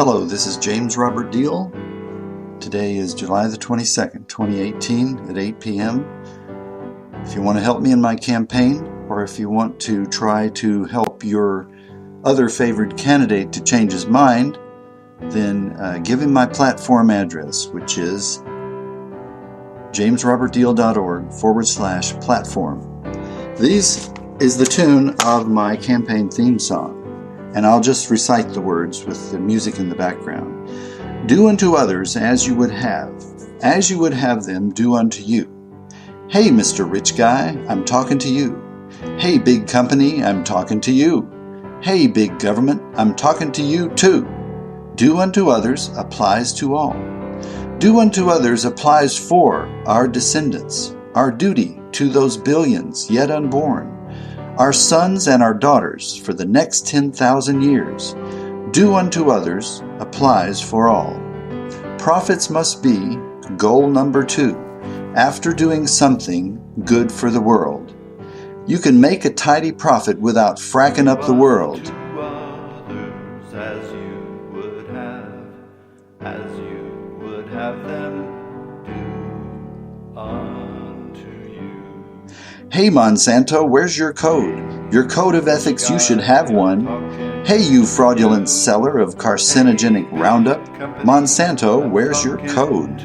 Hello, this is James Robert Deal. Today is July the 22nd, 2018 at 8 p.m. If you want to help me in my campaign, or if you want to try to help your other favored candidate to change his mind, then give him my platform address, which is jamesrobertdeal.org/platform. This is the tune of my campaign theme song, and I'll just recite the words with the music in the background. Do unto others as you would have them do unto you. Hey, Mr. Rich Guy, I'm talking to you. Hey, big company, I'm talking to you. Hey, big government, I'm talking to you too. Do unto others applies to all. Do unto others applies for our descendants, our duty to those billions yet unborn, our sons and our daughters for the next 10,000 years. Do unto others applies for all. Profits must be goal number 2, after doing something good for the world. You can make a tidy profit without fracking up the world. As you would have them do unto you. Hey Monsanto, where's your code? Your code of ethics, you should have one. Hey you fraudulent seller of carcinogenic Roundup, Monsanto, where's your code?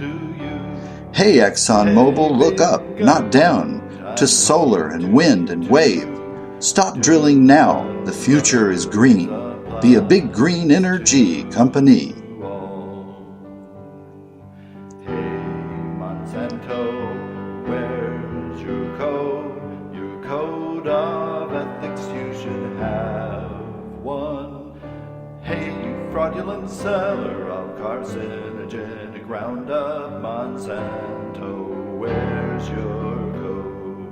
Hey ExxonMobil, look up, not down, to solar and wind and wave. Stop drilling now, the future is green. Be a big green energy company. Where's your code? Your code of ethics, you should have one. Hey, you fraudulent seller of carcinogenic Roundup, Monsanto, where's your code?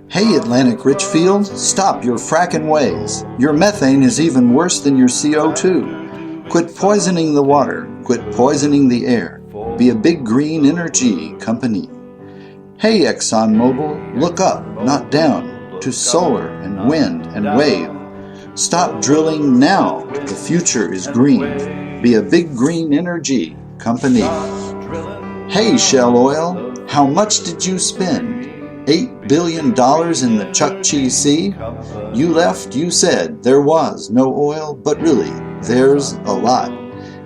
Hey Atlantic Richfield, stop your fracking ways. Your methane is even worse than your CO2. Quit poisoning the water. Quit poisoning the air. Be a big green energy company. Hey ExxonMobil, look up, not down, to solar and wind and wave. Stop drilling now, the future is green. Be a big green energy company. Hey Shell Oil, how much did you spend? $8 billion in the Chukchi Sea? You left, you said there was no oil, but really, there's a lot.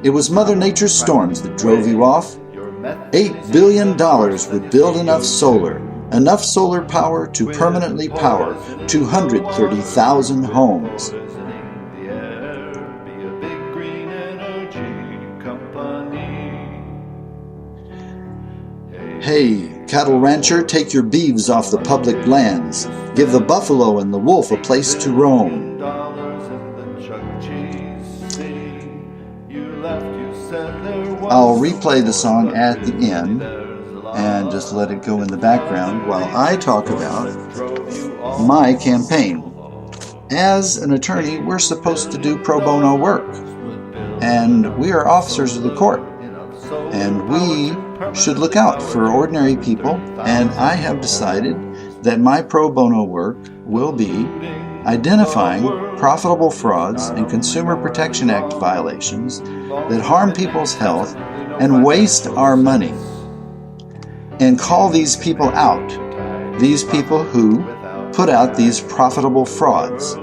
It was Mother Nature's storms that drove you off. $8 billion would build enough solar power to permanently power 230,000 homes. Hey, cattle rancher, take your beeves off the public lands. Give the buffalo and the wolf a place to roam. I'll replay the song at the end and just let it go in the background while I talk about my campaign. As an attorney, we're supposed to do pro bono work, and we are officers of the court, and we should look out for ordinary people, and I have decided that my pro bono work will be identifying profitable frauds and Consumer Protection Act violations that harm people's health and waste our money, and call these people out, these people who put out these profitable frauds.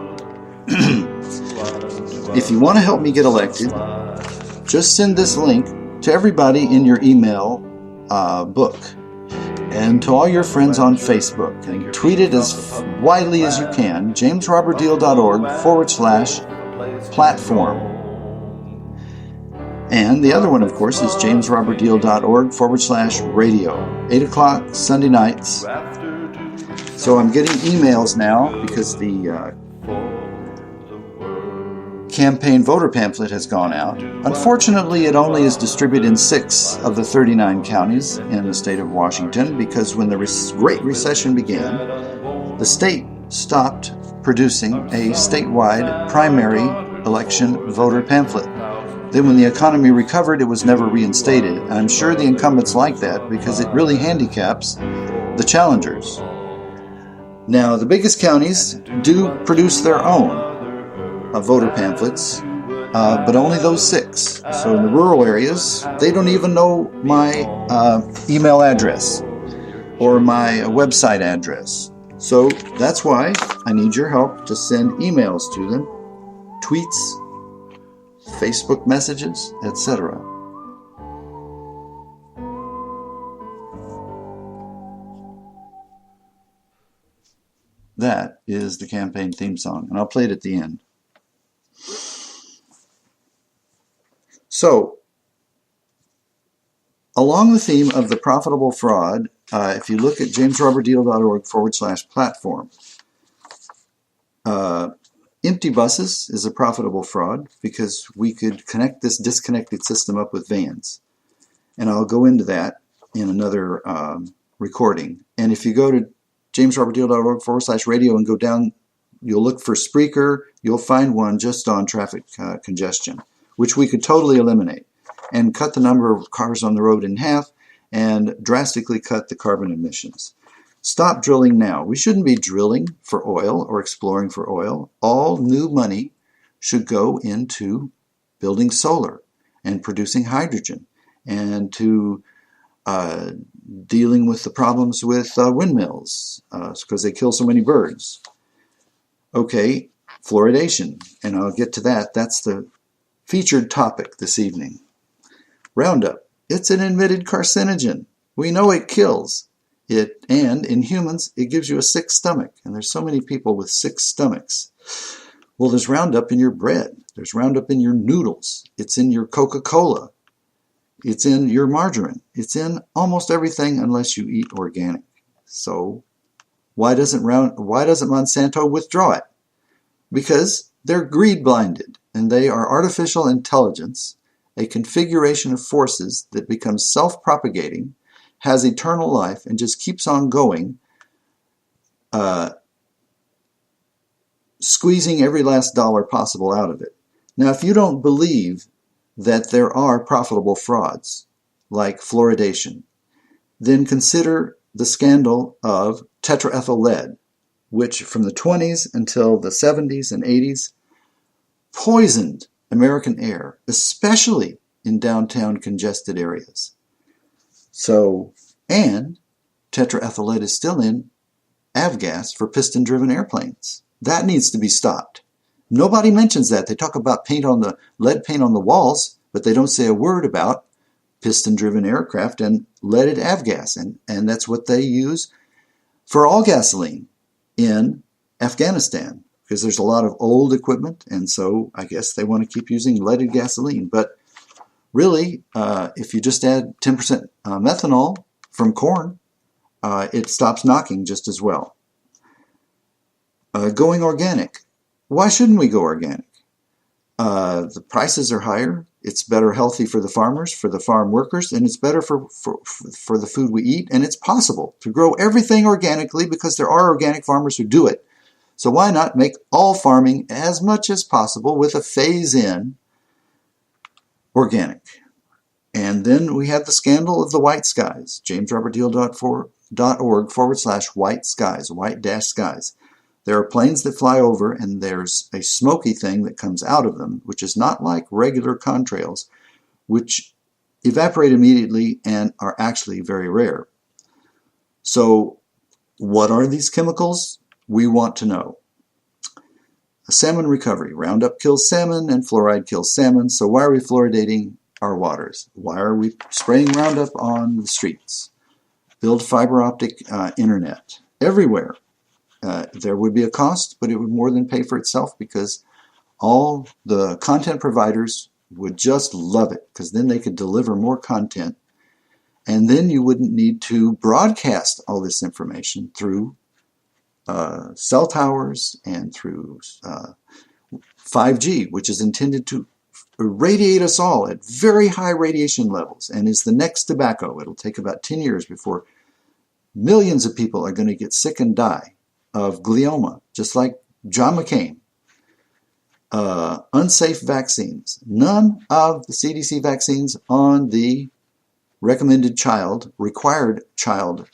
If you want to help me get elected, just send this link to everybody in your email book and to all your friends on Facebook, and tweet it as widely as you can, jamesrobertdeal.org/platform. And the other one, of course, is jamesrobertdeal.org/radio, 8 o'clock Sunday nights. So I'm getting emails now because the campaign voter pamphlet has gone out. Unfortunately, it only is distributed in 6 of the 39 counties in the state of Washington, because when the Great Recession began, the state stopped producing a statewide primary election voter pamphlet. Then when the economy recovered, it was never reinstated. And I'm sure the incumbents like that because it really handicaps the challengers. Now, the biggest counties do produce their own voter pamphlets, but only those 6. So in the rural areas, they don't even know my email address or my website address. So that's why I need your help to send emails to them, tweets, Facebook messages, etc. That is the campaign theme song, and I'll play it at the end. So, along the theme of the profitable fraud, if you look at jamesrobertdeal.org/platform, empty buses is a profitable fraud because we could connect this disconnected system up with vans. And I'll go into that in another recording. And if you go to jamesrobertdeal.org/radio and go down, you'll look for Spreaker, you'll find one just on traffic congestion, which we could totally eliminate and cut the number of cars on the road in half and drastically cut the carbon emissions. Stop drilling now. We shouldn't be drilling for oil or exploring for oil. All new money should go into building solar and producing hydrogen and to dealing with the problems with windmills because they kill so many birds. Okay, fluoridation, and I'll get to that. That's the featured topic this evening. Roundup. It's an admitted carcinogen. We know it kills. And in humans, it gives you a sick stomach. And there's so many people with sick stomachs. Well, there's Roundup in your bread. There's Roundup in your noodles. It's in your Coca-Cola. It's in your margarine. It's in almost everything unless you eat organic. So why doesn't Monsanto withdraw it? Because they're greed blinded, and they are artificial intelligence, a configuration of forces that becomes self-propagating, has eternal life, and just keeps on going, squeezing every last dollar possible out of it. Now, if you don't believe that there are profitable frauds, like fluoridation, then consider the scandal of tetraethyl lead, which from the 20s until the 70s and 80s poisoned American air, especially in downtown congested areas. So, and tetraethyl lead is still in avgas for piston-driven airplanes. That needs to be stopped. Nobody mentions that. They talk about lead paint on the walls, but they don't say a word about piston-driven aircraft and leaded avgas. And that's what they use for all gasoline in Afghanistan, because there's a lot of old equipment, and so I guess they want to keep using leaded gasoline. But really, if you just add 10% methanol from corn, it stops knocking just as well. Going organic. Why shouldn't we go organic? The prices are higher. It's better healthy for the farmers, for the farm workers, and it's better for the food we eat. And it's possible to grow everything organically because there are organic farmers who do it. So why not make all farming as much as possible with a phase-in organic? And then we have the scandal of the white skies. jamesrobertdeal.org/white skies, white-skies. There are planes that fly over, and there's a smoky thing that comes out of them, which is not like regular contrails, which evaporate immediately and are actually very rare. So what are these chemicals? We want to know. Salmon recovery. Roundup kills salmon and fluoride kills salmon. So why are we fluoridating our waters? Why are we spraying Roundup on the streets? Build fiber optic internet everywhere. There would be a cost, but it would more than pay for itself because all the content providers would just love it because then they could deliver more content, and then you wouldn't need to broadcast all this information through cell towers and through 5G, which is intended to irradiate us all at very high radiation levels and is the next tobacco. It'll take about 10 years before millions of people are going to get sick and die of glioma, just like John McCain. Unsafe vaccines. None of the CDC vaccines on the recommended required child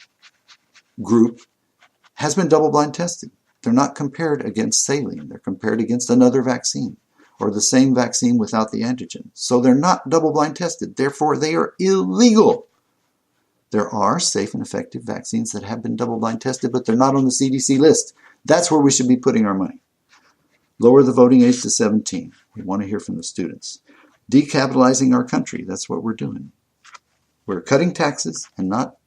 group has been double-blind tested. They're not compared against saline. They're compared against another vaccine. or the same vaccine without the antigen. So they're not double-blind tested. Therefore, they are illegal. There are safe and effective vaccines that have been double-blind tested, but they're not on the CDC list. That's where we should be putting our money. Lower the voting age to 17. We want to hear from the students. Decapitalizing our country. That's what we're doing. We're cutting taxes and not...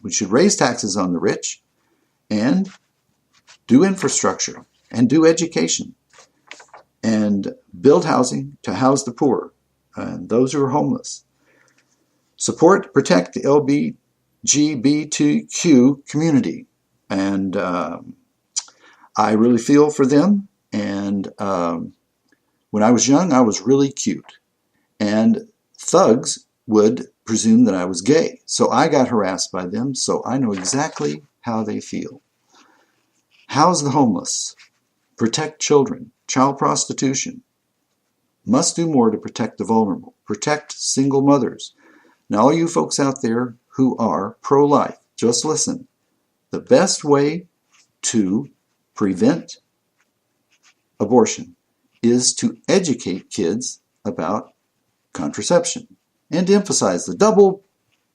We should raise taxes on the rich and do infrastructure and do education and build housing to house the poor and those who are homeless. Support, protect the LGBTQ community. And I really feel for them. And when I was young, I was really cute. And thugs would presume that I was gay. So I got harassed by them, so I know exactly how they feel. House the homeless. Protect children. Child prostitution. Must do more to protect the vulnerable. Protect single mothers. Now, all you folks out there who are pro-life, just listen. The best way to prevent abortion is to educate kids about contraception and to emphasize the double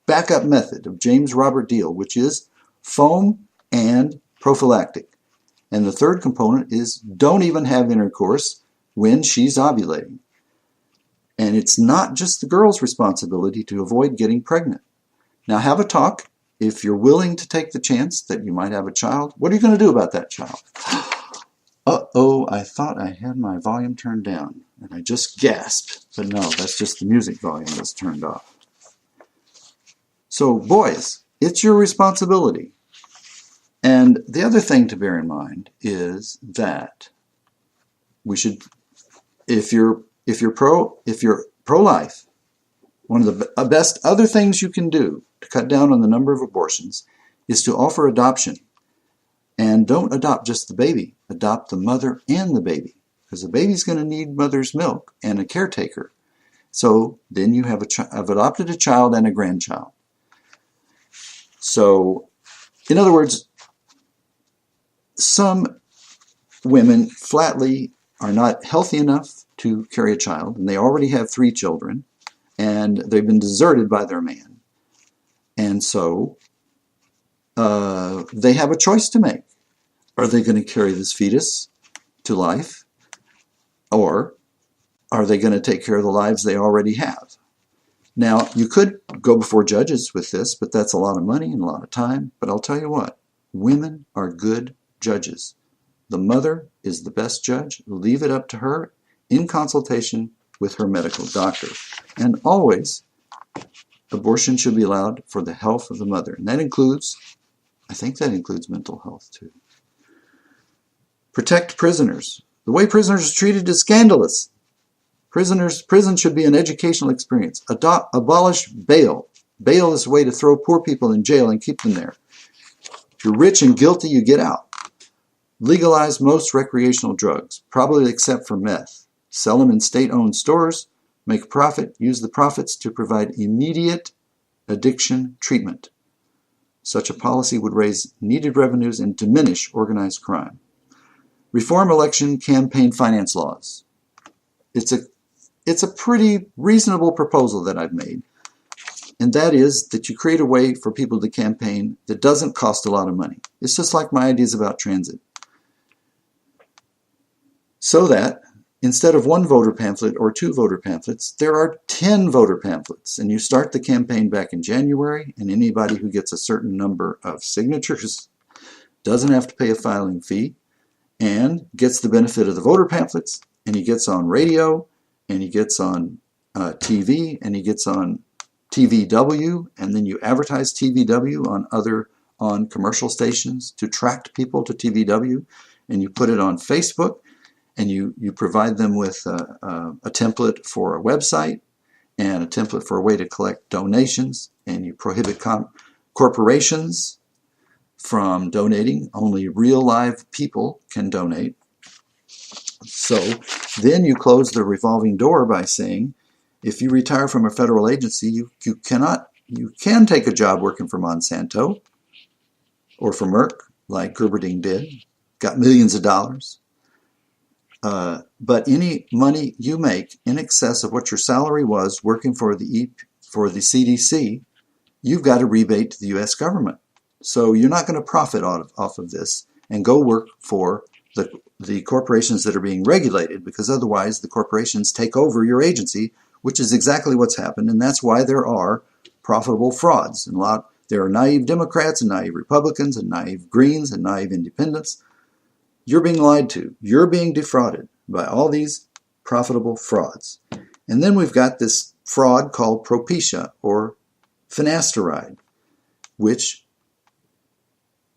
backup method of James Robert Deal, which is foam and prophylactic. And the third component is don't even have intercourse when she's ovulating. And it's not just the girl's responsibility to avoid getting pregnant. Now have a talk. If you're willing to take the chance that you might have a child, what are you going to do about that child? Uh-oh, I thought I had my volume turned down. And I just gasped. But no, that's just the music volume that's turned off. So boys, it's your responsibility. And the other thing to bear in mind is that we should, if you're pro-life, one of the best other things you can do to cut down on the number of abortions is to offer adoption. And don't adopt just the baby. Adopt the mother and the baby. Because the baby's going to need mother's milk and a caretaker. So then you have adopted a child and a grandchild. So, in other words, some women flatly are not healthy enough to carry a child, and they already have 3 children, and they've been deserted by their man. And so they have a choice to make. Are they going to carry this fetus to life, or are they going to take care of the lives they already have? Now, you could go before judges with this, but that's a lot of money and a lot of time. But I'll tell you what, women are good judges. The mother is the best judge. Leave it up to her in consultation with her medical doctor. And always, abortion should be allowed for the health of the mother. And that includes, I think that includes mental health too. Protect prisoners. The way prisoners are treated is scandalous. Prison should be an educational experience. Abolish bail. Bail is a way to throw poor people in jail and keep them there. If you're rich and guilty, you get out. Legalize most recreational drugs, probably except for meth. Sell them in state-owned stores. Make a profit. Use the profits to provide immediate addiction treatment. Such a policy would raise needed revenues and diminish organized crime. Reform election campaign finance laws. It's a pretty reasonable proposal that I've made. And that is that you create a way for people to campaign that doesn't cost a lot of money. It's just like my ideas about transit. So that instead of 1 voter pamphlet or 2 voter pamphlets, there are 10 voter pamphlets. And you start the campaign back in January, and anybody who gets a certain number of signatures doesn't have to pay a filing fee and gets the benefit of the voter pamphlets, and he gets on radio, and he gets on TV, and he gets on TVW, and then you advertise TVW on commercial stations to attract people to TVW, and you put it on Facebook, and you provide them with a template for a website and a template for a way to collect donations, and you prohibit corporations from donating. Only real live people can donate. So then you close the revolving door by saying, if you retire from a federal agency, you can take a job working for Monsanto or for Merck, like Gerberding did, got millions of dollars. But any money you make in excess of what your salary was working for the CDC, you've got a rebate to the U.S. government. So you're not going to profit off of this and go work for the corporations that are being regulated, because otherwise the corporations take over your agency, which is exactly what's happened, and that's why there are profitable frauds. And there are naive Democrats and naive Republicans and naive Greens and naive Independents. You're being lied to. You're being defrauded by all these profitable frauds. And then we've got this fraud called Propecia, or finasteride, which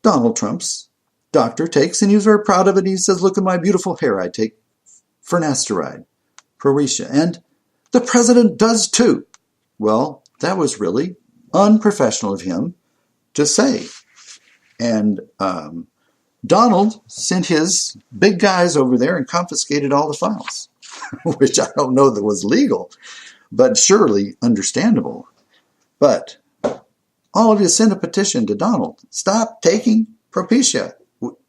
Donald Trump's doctor takes, and he was very proud of it. He says, look at my beautiful hair. I take finasteride, Propecia. And the president does too. Well, that was really unprofessional of him to say. And Donald sent his big guys over there and confiscated all the files, which I don't know that was legal, but surely understandable. But all of you send a petition to Donald. Stop taking Propecia.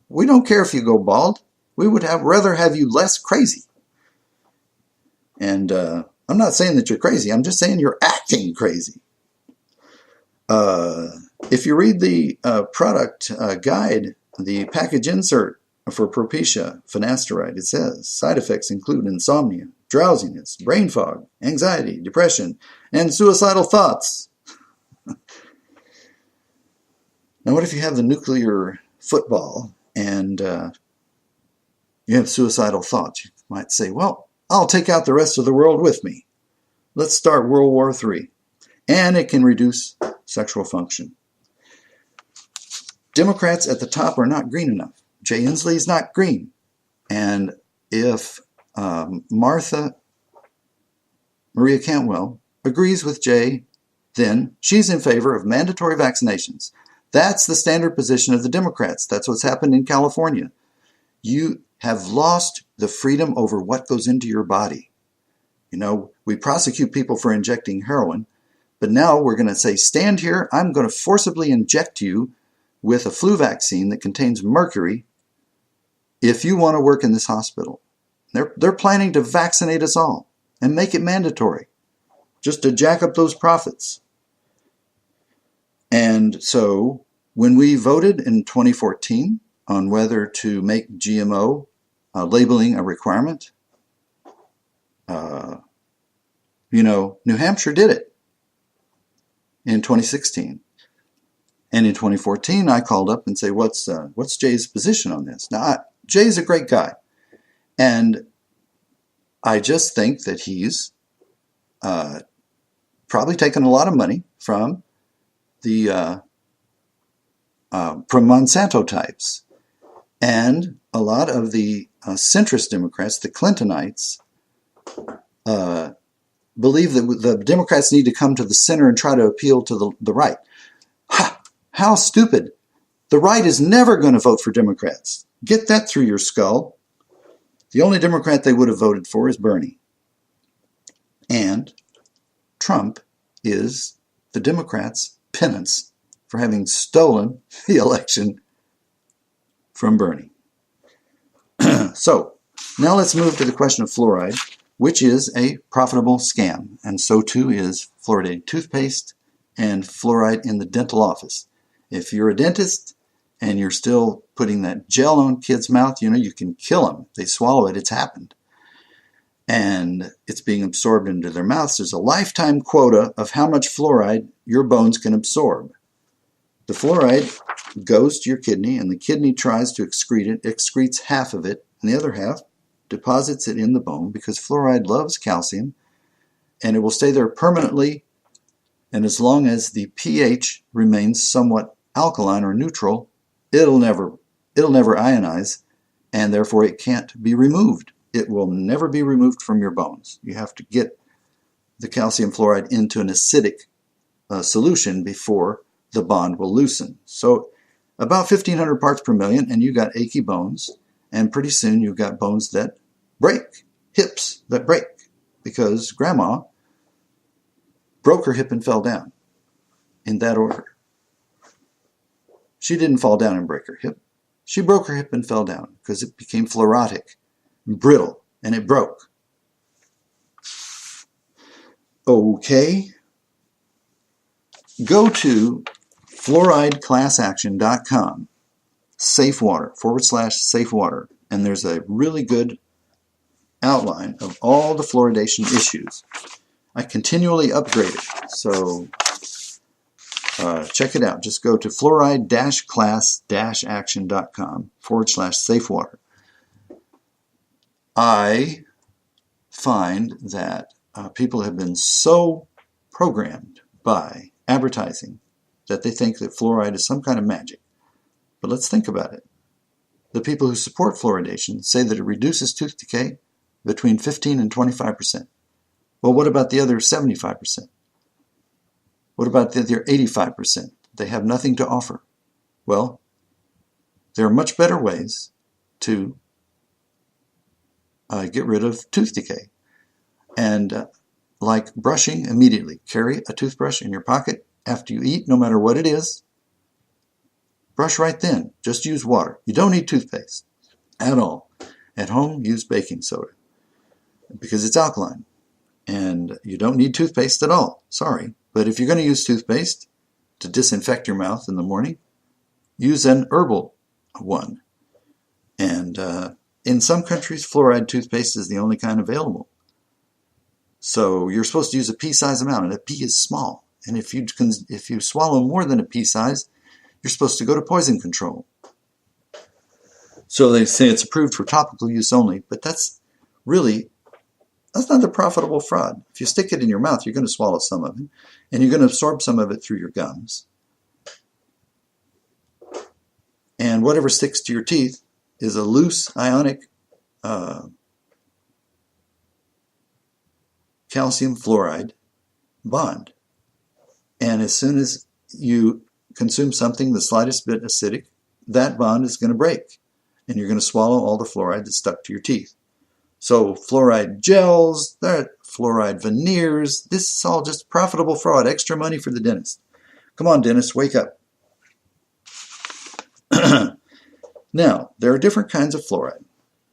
We don't care if you go bald. We would rather have you less crazy. And I'm not saying that you're crazy. I'm just saying you're acting crazy. If you read the product guide, the package insert for Propecia finasteride, it says side effects include insomnia, drowsiness, brain fog, anxiety, depression, and suicidal thoughts. Now, what if you have the nuclear football and you have suicidal thoughts? You might say, well, I'll take out the rest of the world with me. Let's start World War III. And it can reduce sexual function. Democrats at the top are not green enough. Jay Inslee is not green. And if Martha Maria Cantwell agrees with Jay, then she's in favor of mandatory vaccinations. That's the standard position of the Democrats. That's what's happened in California. You have lost the freedom over what goes into your body. You know, we prosecute people for injecting heroin, but now we're going to say, stand here, I'm going to forcibly inject you with a flu vaccine that contains mercury if you want to work in this hospital. They're planning to vaccinate us all and make it mandatory just to jack up those profits. And so when we voted in 2014 on whether to make GMO labeling a requirement, New Hampshire did it in 2016. And in 2014, I called up and say, what's Jay's position on this? Now, Jay's a great guy. And I just think that he's probably taken a lot of money from Monsanto types. And a lot of the centrist Democrats, the Clintonites, believe that the Democrats need to come to the center and try to appeal to the right. Ha! How stupid. The right is never going to vote for Democrats. Get that through your skull. The only Democrat they would have voted for is Bernie. And Trump is the Democrats' penance for having stolen the election from Bernie. So, now let's move to the question of fluoride, which is a profitable scam. And so too is fluoridated toothpaste and fluoride in the dental office. If you're a dentist and you're still putting that gel on kids' mouth, you can kill them. They swallow it. It's happened. And it's being absorbed into their mouths. There's a lifetime quota of how much fluoride your bones can absorb. The fluoride goes to your kidney, and the kidney tries to excrete it, excretes half of it, and the other half deposits it in the bone because fluoride loves calcium, and it will stay there permanently. And as long as the pH remains somewhat alkaline or neutral, it'll never ionize, and therefore it can't be removed. It will never be removed from your bones. You have to get the calcium fluoride into an acidic solution before the bond will loosen. So about 1,500 parts per million, and you got achy bones, and pretty soon you've got bones that break, hips that break, because Grandma broke her hip and fell down, in that order. She didn't fall down and break her hip. She broke her hip and fell down because it became fluorotic. brittle, and it broke. Okay. Go to fluorideclassaction.com, safe water, /safe water, and there's a really good outline of all the fluoridation issues. I continually upgrade it, so check it out. Just go to fluoride-class-action.com /safe water. I find that people have been so programmed by advertising that they think that fluoride is some kind of magic. But let's think about it. The people who support fluoridation say that it reduces tooth decay between 15 and 25%. Well, what about the other 75%? What about the other 85%? They have nothing to offer. Well, there are much better ways to get rid of tooth decay. And like brushing immediately. Carry a toothbrush in your pocket after you eat, no matter what it is. Brush right then. Just use water. You don't need toothpaste at all. At home, use baking soda because it's alkaline. And you don't need toothpaste at all. Sorry. But if you're going to use toothpaste to disinfect your mouth in the morning, use an herbal one. And in some countries, fluoride toothpaste is the only kind available. So you're supposed to use a pea-size amount, and a pea is small. And if you swallow more than a pea size, you're supposed to go to poison control. So they say it's approved for topical use only, but that's not a profitable fraud. If you stick it in your mouth, you're going to swallow some of it, and you're going to absorb some of it through your gums. And whatever sticks to your teeth is a loose ionic calcium fluoride bond. And as soon as you consume something the slightest bit acidic, that bond is going to break. And you're going to swallow all the fluoride that's stuck to your teeth. So fluoride gels, fluoride veneers, this is all just profitable fraud, extra money for the dentist. Come on, dentist, wake up. Now, there are different kinds of fluoride.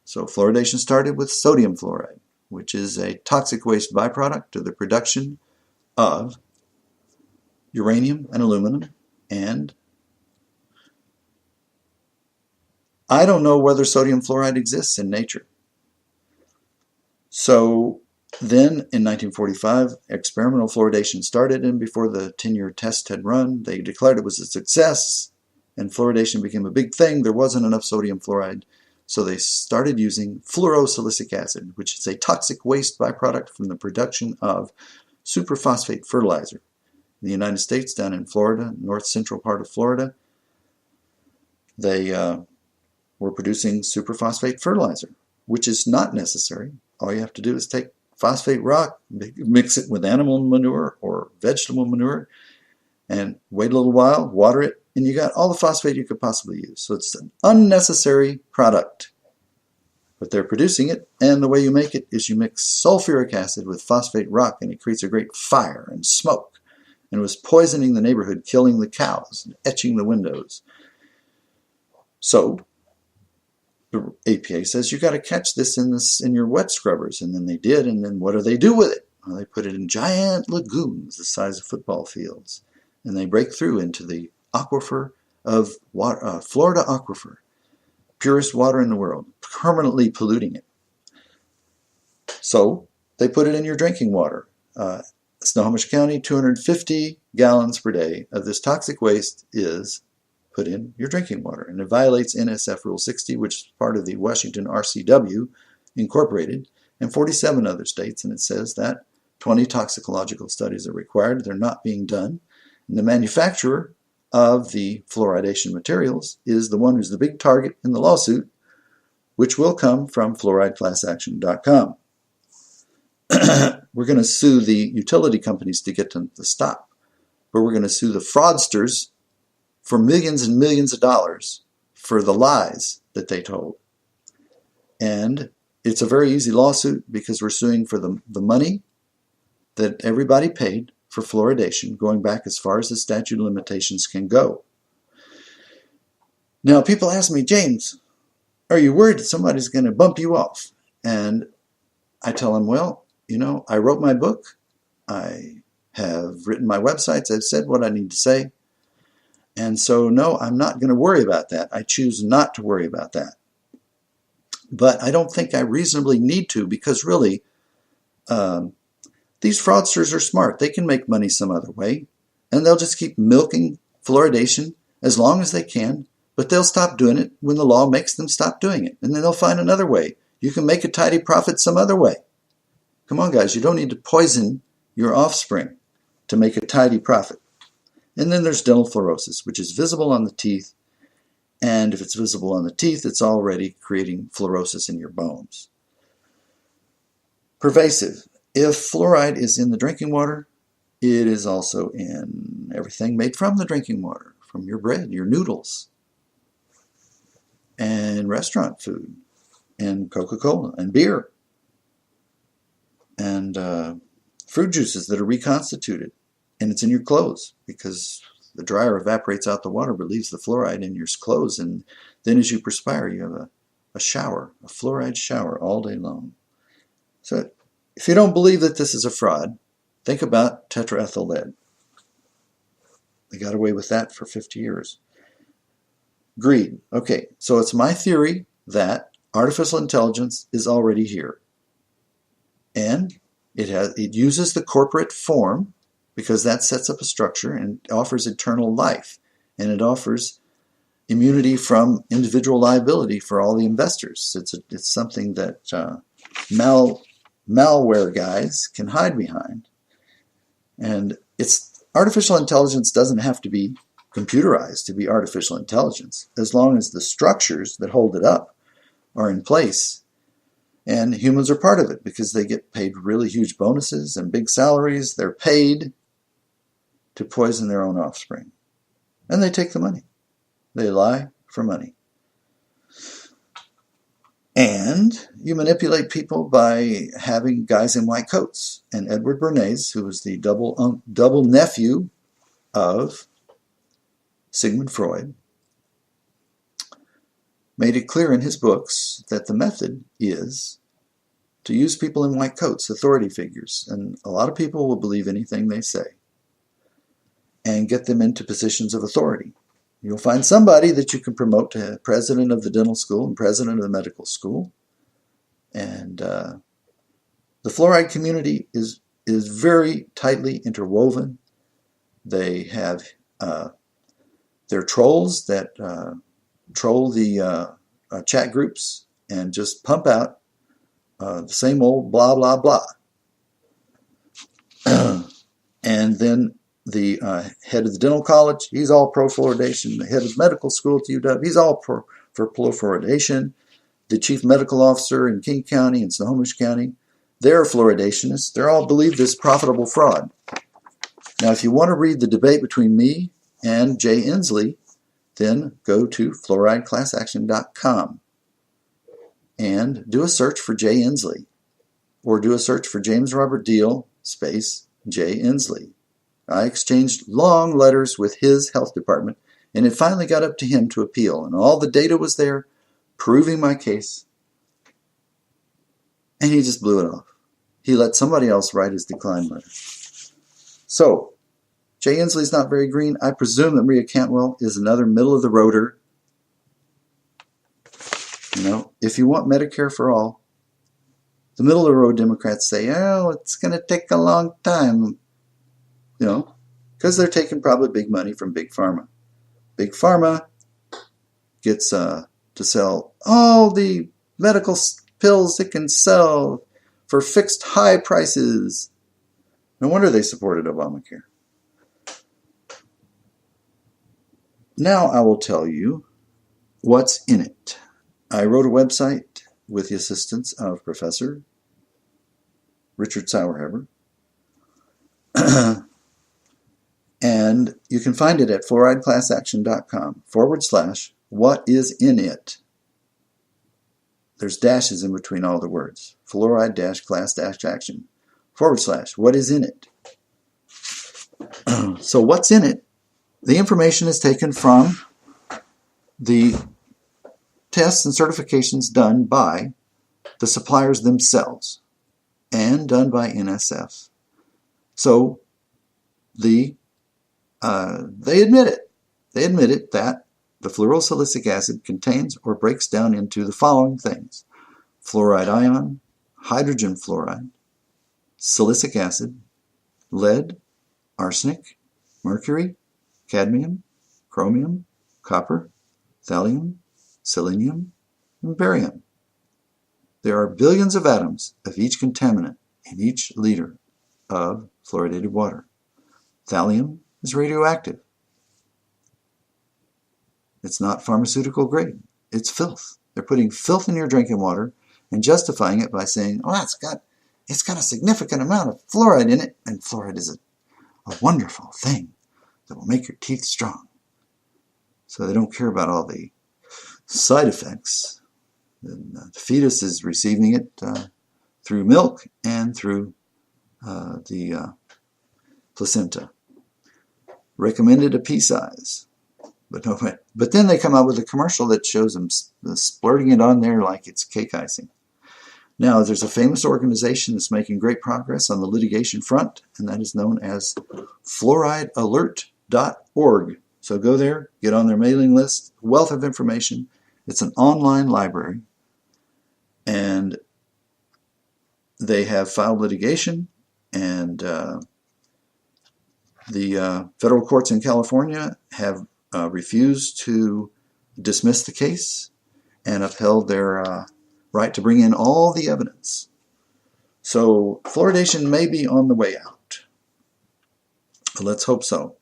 So fluoridation started with sodium fluoride, which is a toxic waste byproduct of the production of uranium and aluminum. And I don't know whether sodium fluoride exists in nature. So then in 1945, experimental fluoridation started, and before the 10-year test had run, they declared it was a success, and fluoridation became a big thing. There wasn't enough sodium fluoride. So they started using fluorosilicic acid, which is a toxic waste byproduct from the production of superphosphate fertilizer. In the United States, down in Florida, north central part of Florida, they were producing superphosphate fertilizer, which is not necessary. All you have to do is take phosphate rock, mix it with animal manure or vegetable manure, and wait a little while, water it, and you got all the phosphate you could possibly use. So it's an unnecessary product. But they're producing it, and the way you make it is you mix sulfuric acid with phosphate rock, and it creates a great fire and smoke. And it was poisoning the neighborhood, killing the cows, and etching the windows. So the APA says you got to catch this in your wet scrubbers, and then they did. And then what do they do with it? Well, they put it in giant lagoons the size of football fields, and they break through into the aquifer of water, Florida aquifer, purest water in the world, permanently polluting it. So they put it in your drinking water. Snohomish County, 250 gallons per day of this toxic waste is put in your drinking water, and it violates NSF Rule 60, which is part of the Washington RCW Incorporated, and 47 other states, and it says that 20 toxicological studies are required. They're not being done. And the manufacturer of the fluoridation materials is the one who's the big target in the lawsuit, which will come from fluorideclassaction.com. We're going to sue the utility companies to get them to stop, but we're going to sue the fraudsters for millions and millions of dollars for the lies that they told. And it's a very easy lawsuit because we're suing for the money that everybody paid for fluoridation, going back as far as the statute of limitations can go. Now, people ask me, James, are you worried that somebody's going to bump you off? And I tell them, well, I wrote my book. I have written my websites. I've said what I need to say. And so, no, I'm not going to worry about that. I choose not to worry about that. But I don't think I reasonably need to, because really, these fraudsters are smart. They can make money some other way, and they'll just keep milking fluoridation as long as they can, but they'll stop doing it when the law makes them stop doing it, and then they'll find another way. You can make a tidy profit some other way. Come on, guys, you don't need to poison your offspring to make a tidy profit. And then there's dental fluorosis, which is visible on the teeth, and if it's visible on the teeth, it's already creating fluorosis in your bones. Pervasive. If fluoride is in the drinking water, it is also in everything made from the drinking water, from your bread, your noodles, and restaurant food, and Coca-Cola, and beer, and fruit juices that are reconstituted. And it's in your clothes, because the dryer evaporates out the water but leaves the fluoride in your clothes, and then as you perspire, you have a shower, a fluoride shower all day long. So if you don't believe that this is a fraud, think about tetraethyl lead. They got away with that for 50 years. Greed. Okay, so it's my theory that artificial intelligence is already here. And it uses the corporate form, because that sets up a structure and offers eternal life. And it offers immunity from individual liability for all the investors. It's something that malware guys can hide behind. And artificial intelligence doesn't have to be computerized to be artificial intelligence, as long as the structures that hold it up are in place. And humans are part of it, because they get paid really huge bonuses and big salaries. They're paid to poison their own offspring. And they take the money. They lie for money. And you manipulate people by having guys in white coats. And Edward Bernays, who was the double nephew of Sigmund Freud, made it clear in his books that the method is to use people in white coats, authority figures. And a lot of people will believe anything they say, and get them into positions of authority. You'll find somebody that you can promote to president of the dental school and president of the medical school. And the fluoride community is very tightly interwoven. They have their trolls that troll the chat groups and just pump out the same old blah, blah, blah. And then the head of the dental college, he's all pro-fluoridation. The head of medical school at UW, he's all for fluoridation. The chief medical officer in King County and Snohomish County, they're fluoridationists. They all believe this profitable fraud. Now, if you want to read the debate between me and Jay Inslee, then go to fluorideclassaction.com and do a search for Jay Inslee, or do a search for James Robert Deal space Jay Inslee. I exchanged long letters with his health department, and it finally got up to him to appeal, and all the data was there proving my case, and he just blew it off. He let somebody else write his decline letter. So, Jay Inslee's not very green. I presume that Maria Cantwell is another middle-of-the-roader. If you want Medicare for all, the middle-of-the-road Democrats say, oh, it's going to take a long time. Because they're taking probably big money from Big Pharma. Big Pharma gets to sell all the medical pills it can sell for fixed high prices. No wonder they supported Obamacare. Now I will tell you what's in it. I wrote a website with the assistance of Professor Richard Sauerheber. And you can find it at fluorideclassaction.com/what is in it. There's dashes in between all the words. Fluoride-class-action /what is in it. So what's in it? The information is taken from the tests and certifications done by the suppliers themselves, and done by NSF. So they admit it. They admit it that the fluorosilicic acid contains or breaks down into the following things: fluoride ion, hydrogen fluoride, silicic acid, lead, arsenic, mercury, cadmium, chromium, copper, thallium, selenium, and barium. There are billions of atoms of each contaminant in each liter of fluoridated water. Thallium is radioactive. It's not pharmaceutical grade. It's filth. They're putting filth in your drinking water and justifying it by saying, oh, it's got a significant amount of fluoride in it, and fluoride is a wonderful thing that will make your teeth strong. So they don't care about all the side effects. And the fetus is receiving it through milk and through the placenta. Recommended a pea size. But then they come out with a commercial that shows them splurting it on there like it's cake icing. Now, there's a famous organization that's making great progress on the litigation front, and that is known as fluoridealert.org. So go there, get on their mailing list, wealth of information. It's an online library, and they have filed litigation, and the federal courts in California have refused to dismiss the case and upheld their right to bring in all the evidence. So fluoridation may be on the way out. Let's hope so.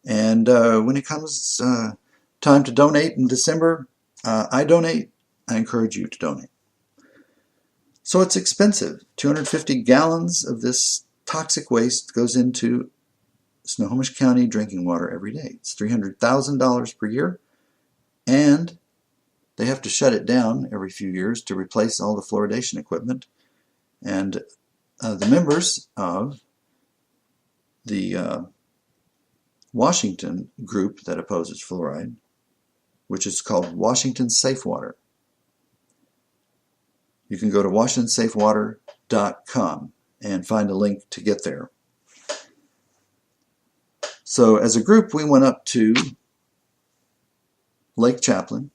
And when it comes time to donate in December, I donate. I encourage you to donate. So it's expensive. 250 gallons of this toxic waste goes into Snohomish County drinking water every day. It's $300,000 per year, and they have to shut it down every few years to replace all the fluoridation equipment. And the members of the Washington group that opposes fluoride, which is called Washington Safe Water. You can go to WashingtonSafeWater.com and find a link to get there. So as a group, we went up to Lake Champlain,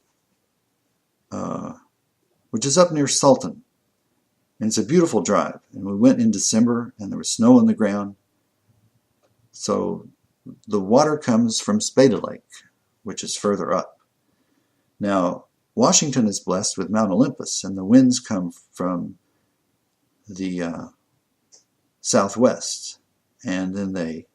which is up near Sultan. And it's a beautiful drive. And we went in December, and there was snow on the ground. So the water comes from Spada Lake, which is further up. Now, Washington is blessed with Mount Olympus, and the winds come from the southwest. And then they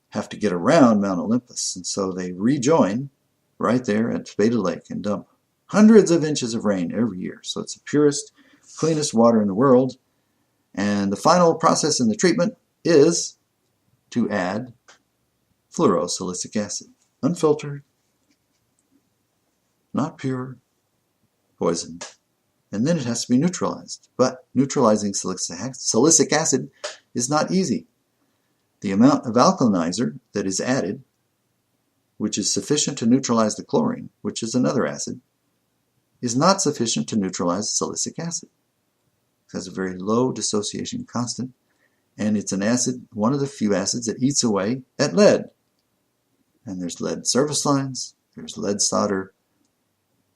have to get around Mount Olympus. And so they rejoin right there at Spada Lake and dump hundreds of inches of rain every year. So it's the purest, cleanest water in the world. And the final process in the treatment is to add fluorosilicic acid. Unfiltered, not pure, poison. And then it has to be neutralized. But neutralizing silicic acid is not easy. The amount of alkalinizer that is added, which is sufficient to neutralize the chlorine, which is another acid, is not sufficient to neutralize silicic acid. It has a very low dissociation constant, and it's an acid, one of the few acids that eats away at lead. And there's lead service lines, there's lead solder,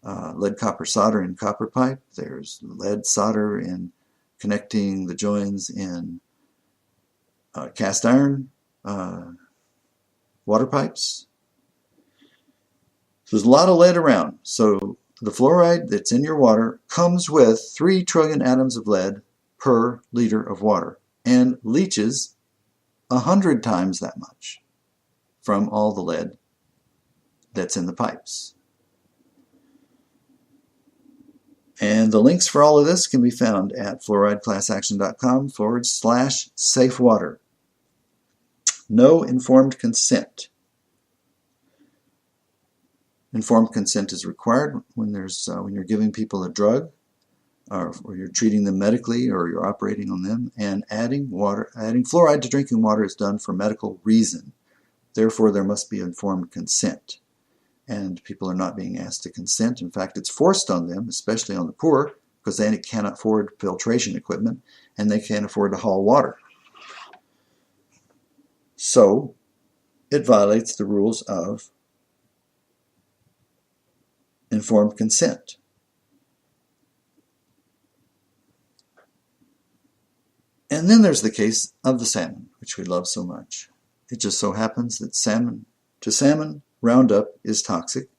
lead copper solder in copper pipe, there's lead solder in connecting the joins in cast iron water pipes. So there's a lot of lead around. So the fluoride that's in your water comes with 3 trillion atoms of lead per liter of water and leaches 100 times that much from all the lead that's in the pipes. And the links for all of this can be found at fluorideclassaction.com/safewater. No informed consent. Informed consent is required when you're giving people a drug, or you're treating them medically, or you're operating on them. And adding fluoride to drinking water is done for medical reason. Therefore, there must be informed consent. And people are not being asked to consent. In fact, it's forced on them, especially on the poor, because they can't afford filtration equipment and they can't afford to haul water. So it violates the rules of informed consent. And then there's the case of the salmon, which we love so much. It just so happens that salmon, Roundup is toxic.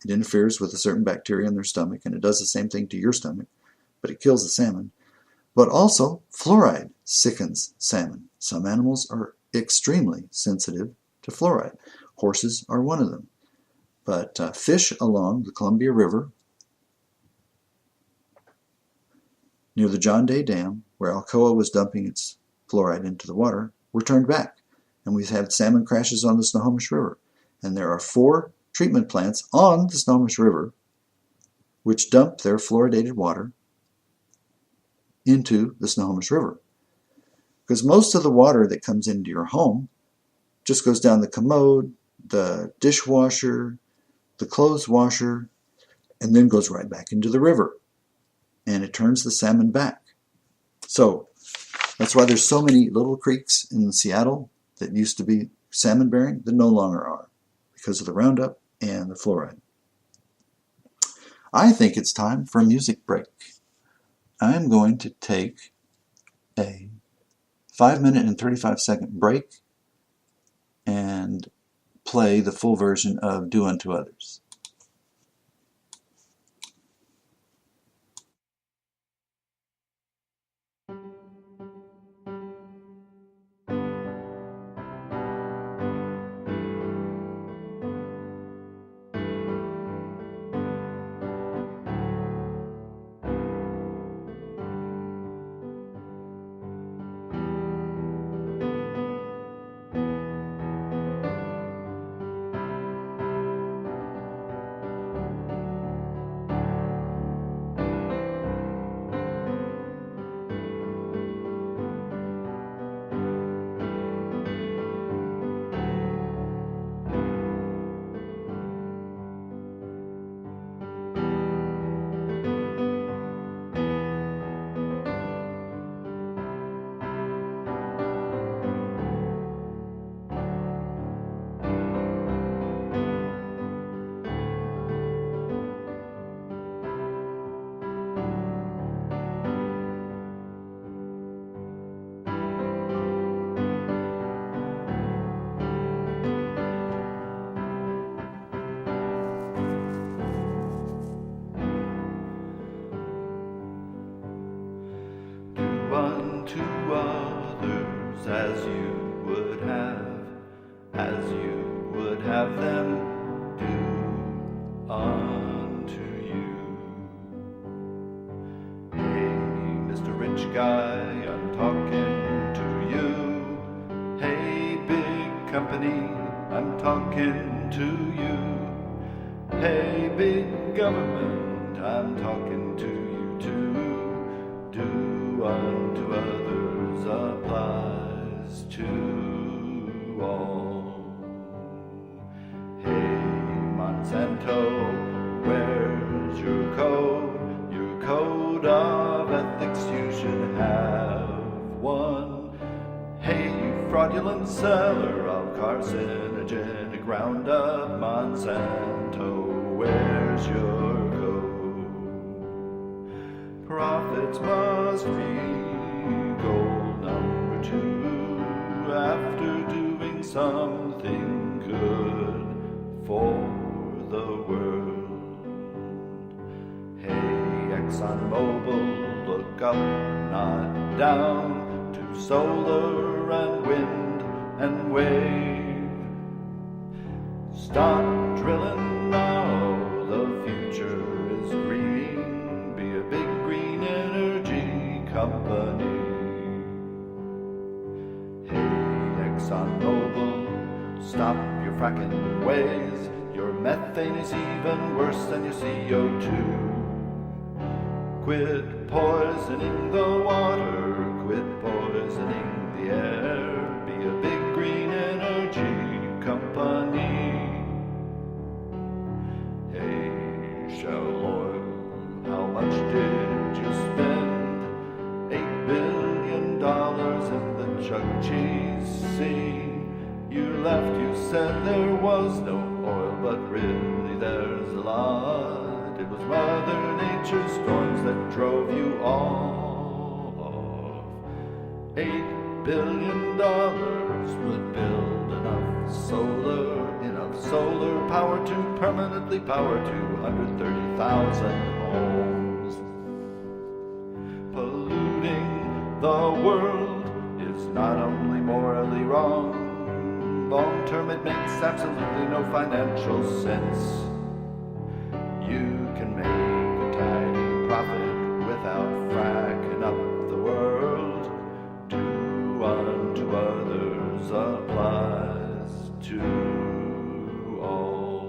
It interferes with a certain bacteria in their stomach, and it does the same thing to your stomach, but it kills the salmon. But also, fluoride sickens salmon. Some animals are extremely sensitive to fluoride. Horses are one of them. But fish along the Columbia River, near the John Day Dam, where Alcoa was dumping its fluoride into the water, were turned back. And we've had salmon crashes on the Snohomish River. And there are 4 treatment plants on the Snohomish River which dump their fluoridated water into the Snohomish River. Because most of the water that comes into your home just goes down the commode, the dishwasher, the clothes washer, and then goes right back into the river. And it turns the salmon back. So that's why there's so many little creeks in Seattle that used to be salmon bearing that no longer are, because of the Roundup and the fluoride. I think it's time for a music break. I'm going to take a 5-minute and 35-second break and play the full version of Do Unto Others. Unto others as you would have them do unto you. Hey, Mr. Rich Guy, I'm talking to you. Hey, big company, I'm talking to you. Hey, big government, I'm talking to you too. Do unto others applies to all. Hey, Monsanto, where's your code? Your code of ethics, you should have one. Hey, you fraudulent seller of carcinogenic Roundup, Monsanto, where's your code? Profits must be goal number 2 after doing something good for the world. Hey, ExxonMobil, look up, not down, to solar and wind and wave. Stop drilling now, the future is green. Be a big green energy company. Hey, ExxonMobil, stop your fracking ways. Your methane is even worse than your CO2. Quit poisoning the water, quit poisoning the air. Be a big green energy company. Hey, Shell Oil, how much did you left you said there was no oil, but really there's a lot. It was Mother Nature's storms that drove you off. $8 billion would build enough solar power to permanently power 230,000 homes. Polluting the world is not only morally wrong, long term it makes absolutely no financial sense. You can make a tiny profit without fracking up the world. Do unto others applies to all.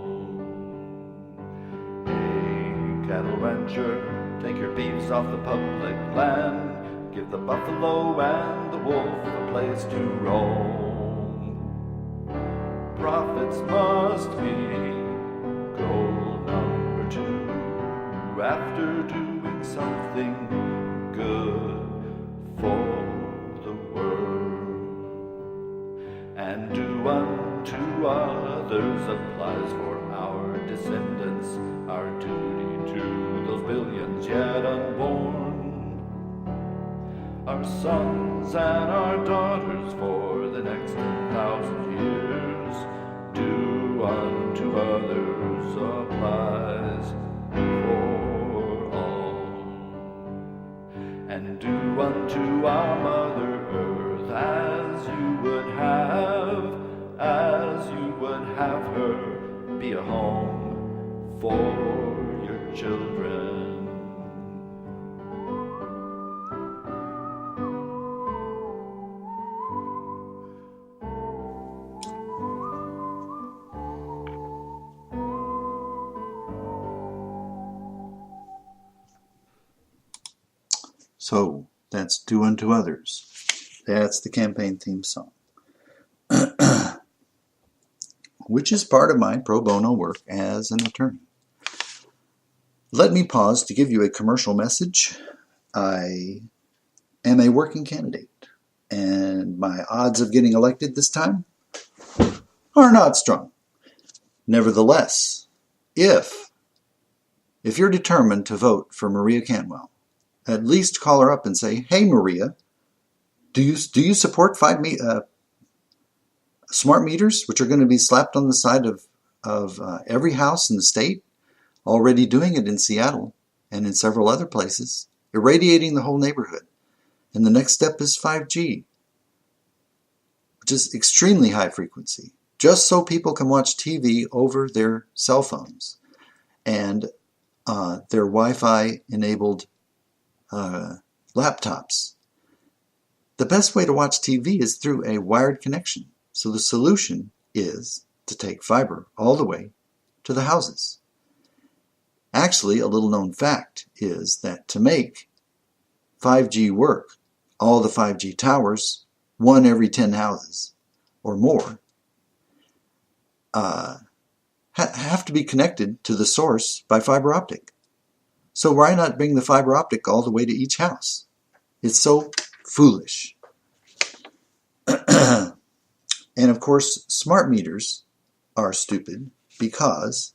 Hey, cattle rancher, take your beefs off the public land. Give the buffalo and the wolf a place to roam. Profits must be goal number 2 after doing something good for the world. And do unto others applies for our descendants, our duty to those billions yet unborn, our sons and our daughters for the next 10,000 years. Do unto others applies for all. And do unto our Mother Earth as you would have her be a home for your children. So that's Do Unto Others. That's the campaign theme song, which is part of my pro bono work as an attorney. Let me pause to give you a commercial message. I am a working candidate, and my odds of getting elected this time are not strong. Nevertheless, if you're determined to vote for Maria Cantwell, at least call her up and say, "Hey, Maria, do you support smart meters, which are going to be slapped on the side of every house in the state? Already doing it in Seattle and in several other places, irradiating the whole neighborhood. And the next step is 5G, which is extremely high frequency, just so people can watch TV over their cell phones and their Wi-Fi enabled laptops. The best way to watch TV is through a wired connection. So the solution is to take fiber all the way to the houses. Actually, a little known fact is that to make 5G work, all the 5G towers, 1 every 10 houses or more, have to be connected to the source by fiber optic. So why not bring the fiber optic all the way to each house? It's so foolish. And of course, smart meters are stupid because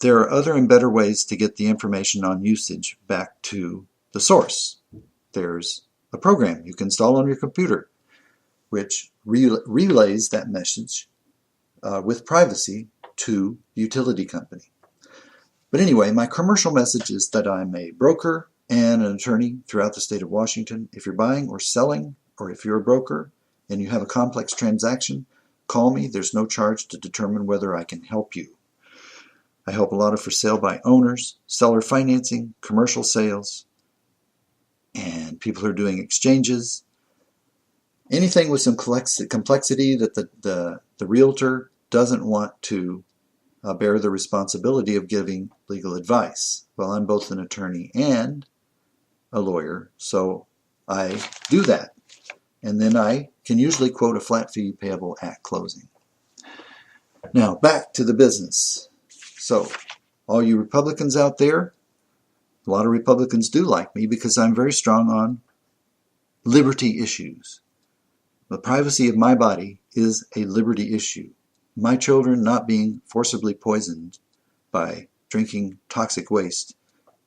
there are other and better ways to get the information on usage back to the source. There's a program you can install on your computer which relays that message with privacy to the utility company. But anyway, my commercial message is that I'm a broker and an attorney throughout the state of Washington. If you're buying or selling, or if you're a broker and you have a complex transaction, call me. There's no charge to determine whether I can help you. I help a lot of for sale by owners, seller financing, commercial sales, and people who are doing exchanges. Anything with some complexity that the realtor doesn't want to bear the responsibility of giving legal advice. Well, I'm both an attorney and a lawyer, so I do that. And then I can usually quote a flat fee payable at closing. Now, back to the business. So, all you Republicans out there, a lot of Republicans do like me because I'm very strong on liberty issues. The privacy of my body is a liberty issue. My children not being forcibly poisoned by drinking toxic waste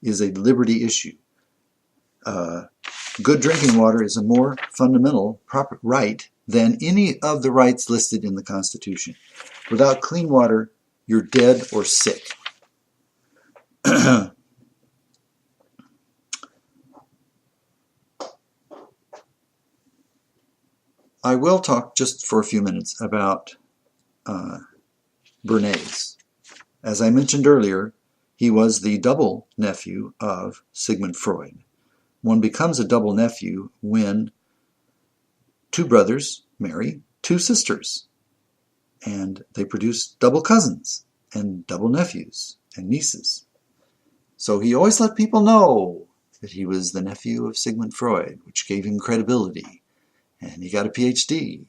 is a liberty issue. Good drinking water is a more fundamental proper right than any of the rights listed in the Constitution. Without clean water, you're dead or sick. I will talk just for a few minutes about Bernays. As I mentioned earlier, he was the double nephew of Sigmund Freud. One becomes a double nephew when two brothers marry two sisters, and they produce double cousins and double nephews and nieces. So he always let people know that he was the nephew of Sigmund Freud, which gave him credibility. And he got a PhD.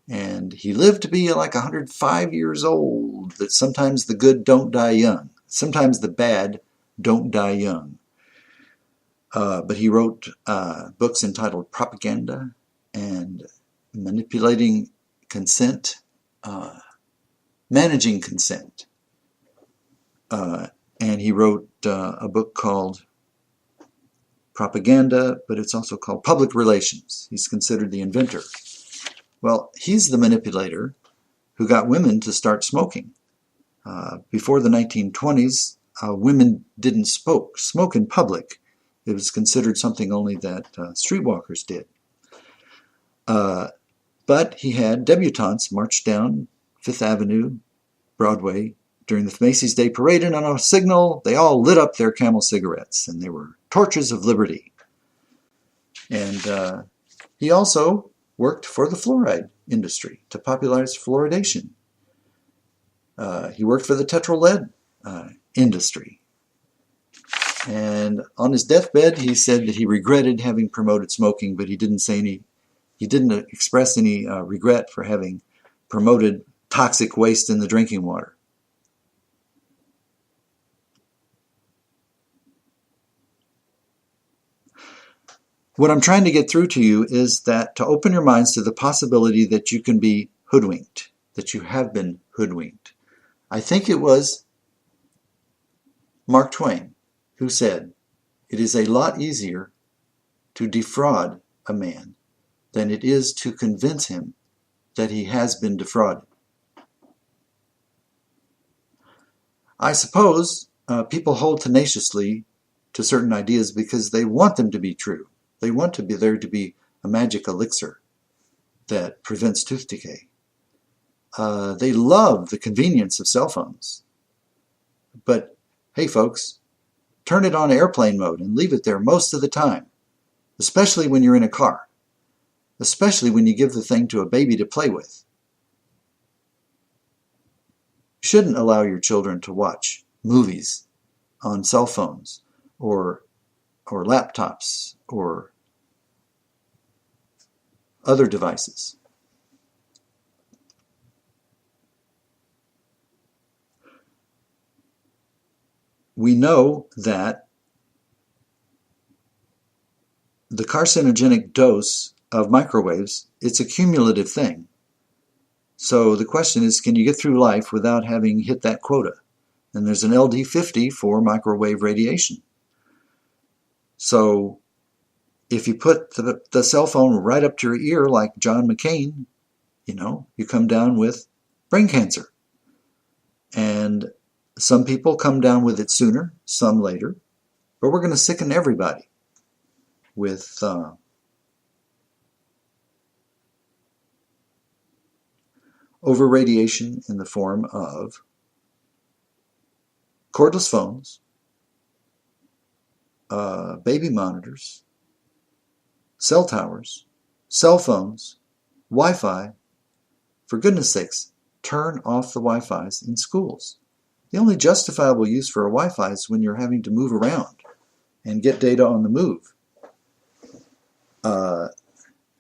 And he lived to be like 105 years old, that sometimes the good don't die young. Sometimes the bad don't die young. But he wrote books entitled Propaganda and Manipulating Consent, Managing Consent. And he wrote a book called Propaganda, but it's also called Public Relations. He's considered the inventor. Well, he's the manipulator who got women to start smoking. Before the 1920s, women didn't smoke in public. It was considered something only that streetwalkers did. But he had debutantes march down Fifth Avenue, Broadway, during the Macy's Day Parade, and on a signal, they all lit up their Camel cigarettes, and they were torches of liberty. And he also worked for the fluoride industry to popularize fluoridation. He worked for the tetralead industry. And on his deathbed, he said that he regretted having promoted smoking, but he didn't express any regret for having promoted toxic waste in the drinking water. What I'm trying to get through to you is that to open your minds to the possibility that you can be hoodwinked, that you have been hoodwinked. I think it was Mark Twain who said, "It is a lot easier to defraud a man than it is to convince him that he has been defrauded." I suppose people hold tenaciously to certain ideas because they want them to be true. They want there to be a magic elixir that prevents tooth decay. They love the convenience of cell phones. But hey folks, turn it on airplane mode and leave it there most of the time, especially when you're in a car, especially when you give the thing to a baby to play with. You shouldn't allow your children to watch movies on cell phones or laptops or other devices. We know that the carcinogenic dose of microwaves, it's a cumulative thing. So the question is, can you get through life without having hit that quota? And there's an LD50 for microwave radiation. So if you put the cell phone right up to your ear like John McCain, you come down with brain cancer. And some people come down with it sooner, some later. But we're going to sicken everybody with over-radiation in the form of cordless phones, baby monitors, cell towers, cell phones, Wi-Fi. For goodness sakes, turn off the Wi-Fis in schools. The only justifiable use for a Wi-Fi is when you're having to move around and get data on the move.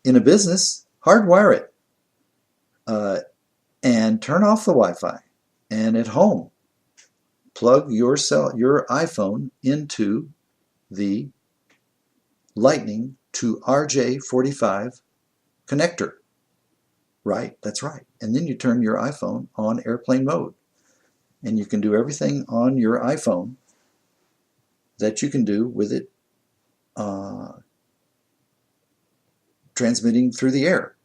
In a business, hardwire it and turn off the Wi-Fi. And at home, plug your iPhone into the Lightning to RJ45 connector. Right, that's right. And then you turn your iPhone on airplane mode. And you can do everything on your iPhone that you can do with it transmitting through the air.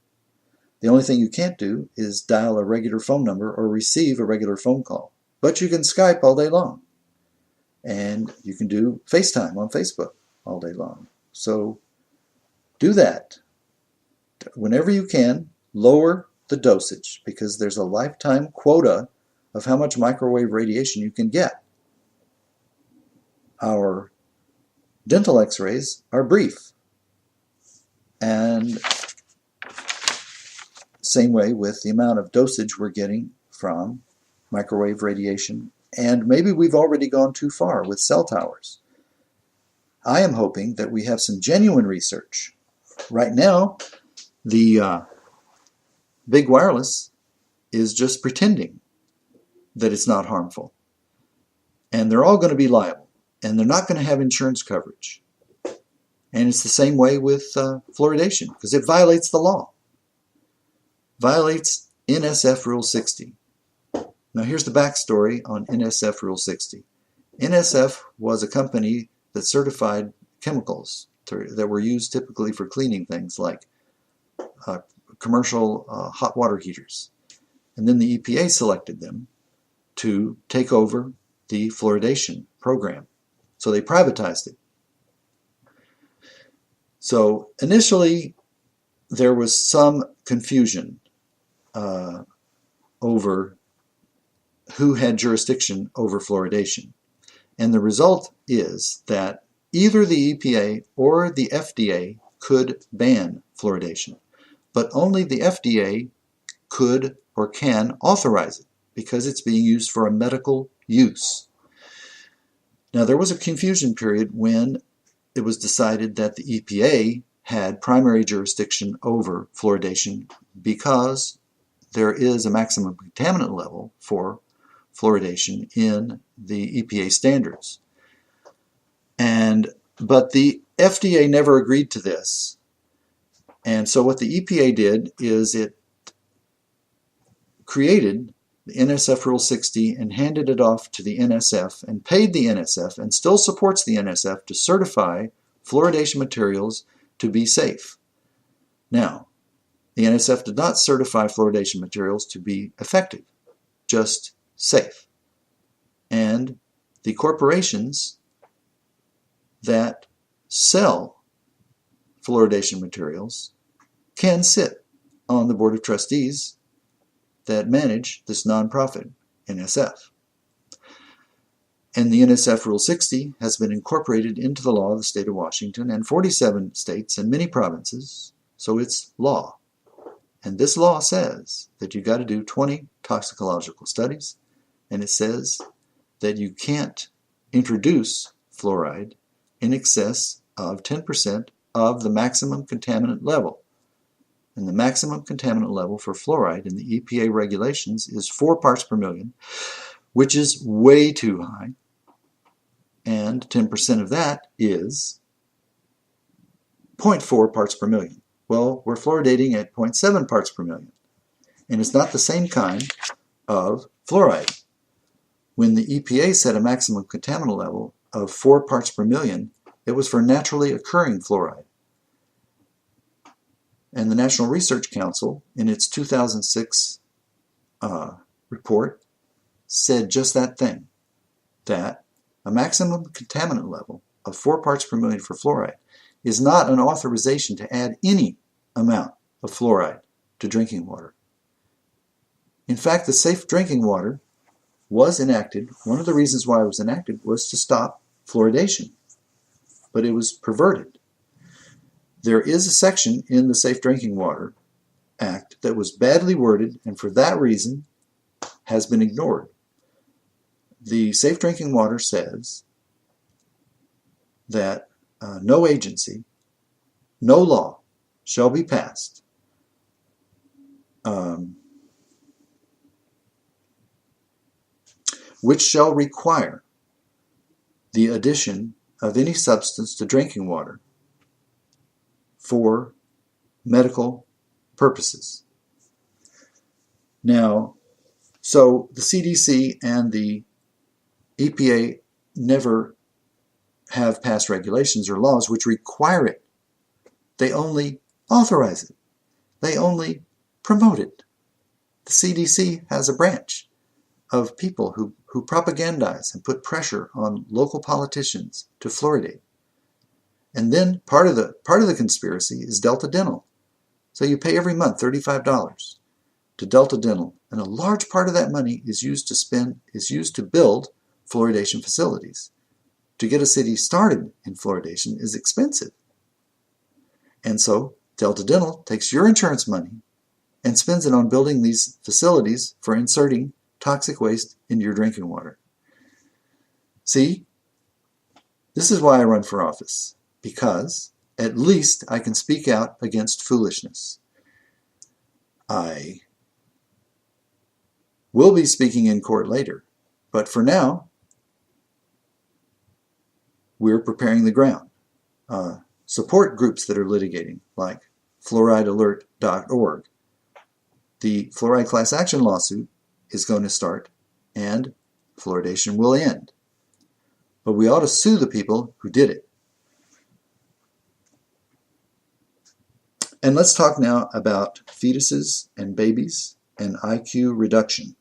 The only thing you can't do is dial a regular phone number or receive a regular phone call. But you can Skype all day long. And you can do FaceTime on Facebook all day long. So do that. Whenever you can, lower the dosage because there's a lifetime quota of how much microwave radiation you can get. Our dental x-rays are brief. And same way with the amount of dosage we're getting from microwave radiation. And maybe we've already gone too far with cell towers. I am hoping that we have some genuine research. Right now, the big wireless is just pretending that it's not harmful. And they're all going to be liable. And they're not going to have insurance coverage. And it's the same way with fluoridation, because it violates the law. Violates NSF Rule 60. Now here's the backstory on NSF Rule 60. NSF was a company that certified chemicals that were used typically for cleaning things like commercial hot water heaters. And then the EPA selected them to take over the fluoridation program. So they privatized it. So initially there was some confusion over who had jurisdiction over fluoridation. And the result is that either the EPA or the FDA could ban fluoridation, but only the FDA could or can authorize it because it's being used for a medical use. Now there was a confusion period when it was decided that the EPA had primary jurisdiction over fluoridation because there is a maximum contaminant level for fluoridation in the EPA standards. But the FDA never agreed to this. And so what the EPA did is it created the NSF Rule 60 and handed it off to the NSF and paid the NSF and still supports the NSF to certify fluoridation materials to be safe. Now, the NSF did not certify fluoridation materials to be effective, just safe. And the corporations that sell fluoridation materials can sit on the Board of Trustees that manage this nonprofit, NSF. And the NSF Rule 60 has been incorporated into the law of the state of Washington and 47 states and many provinces, so it's law. And this law says that you've got to do 20 toxicological studies, and it says that you can't introduce fluoride in excess of 10% of the maximum contaminant level. And the maximum contaminant level for fluoride in the EPA regulations is 4 parts per million, which is way too high. And 10% of that is 0.4 parts per million. Well, we're fluoridating at 0.7 parts per million. And it's not the same kind of fluoride. When the EPA set a maximum contaminant level of 4 parts per million, it was for naturally occurring fluoride. And the National Research Council, in its 2006 report, said just that thing, that a maximum contaminant level of 4 parts per million for fluoride is not an authorization to add any amount of fluoride to drinking water. In fact, the Safe Drinking Water was enacted. One of the reasons why it was enacted was to stop fluoridation, but it was perverted. There is a section in the Safe Drinking Water Act that was badly worded and for that reason has been ignored. The Safe Drinking Water says that no agency, no law shall be passed which shall require the addition of any substance to drinking water for medical purposes. Now, so the CDC and the EPA never have passed regulations or laws which require it. They only authorize it. They only promote it. The CDC has a branch of people who propagandize and put pressure on local politicians to fluoridate. And then part of the conspiracy is Delta Dental. So you pay every month $35 to Delta Dental, and a large part of that money is used to build fluoridation facilities. To get a city started in fluoridation is expensive. And so Delta Dental takes your insurance money and spends it on building these facilities for inserting toxic waste into your drinking water. See, this is why I run for office, because at least I can speak out against foolishness. I will be speaking in court later, but for now, we're preparing the ground. Support groups that are litigating, like fluoridealert.org. The fluoride class action lawsuit is going to start, and fluoridation will end. But we ought to sue the people who did it. And let's talk now about fetuses and babies and IQ reduction.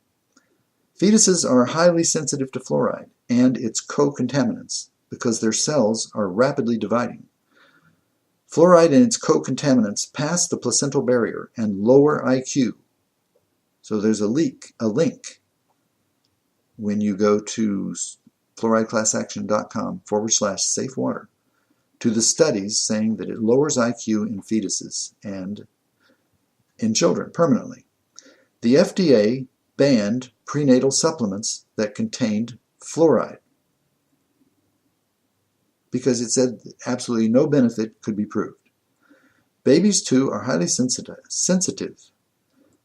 Fetuses are highly sensitive to fluoride and its co-contaminants because their cells are rapidly dividing. Fluoride and its co-contaminants pass the placental barrier and lower IQ. So there's a link when you go to fluorideclassaction.com/safe-water to the studies saying that it lowers IQ in fetuses and in children permanently. The FDA banned prenatal supplements that contained fluoride because it said that absolutely no benefit could be proved. Babies, too, are highly sensitive.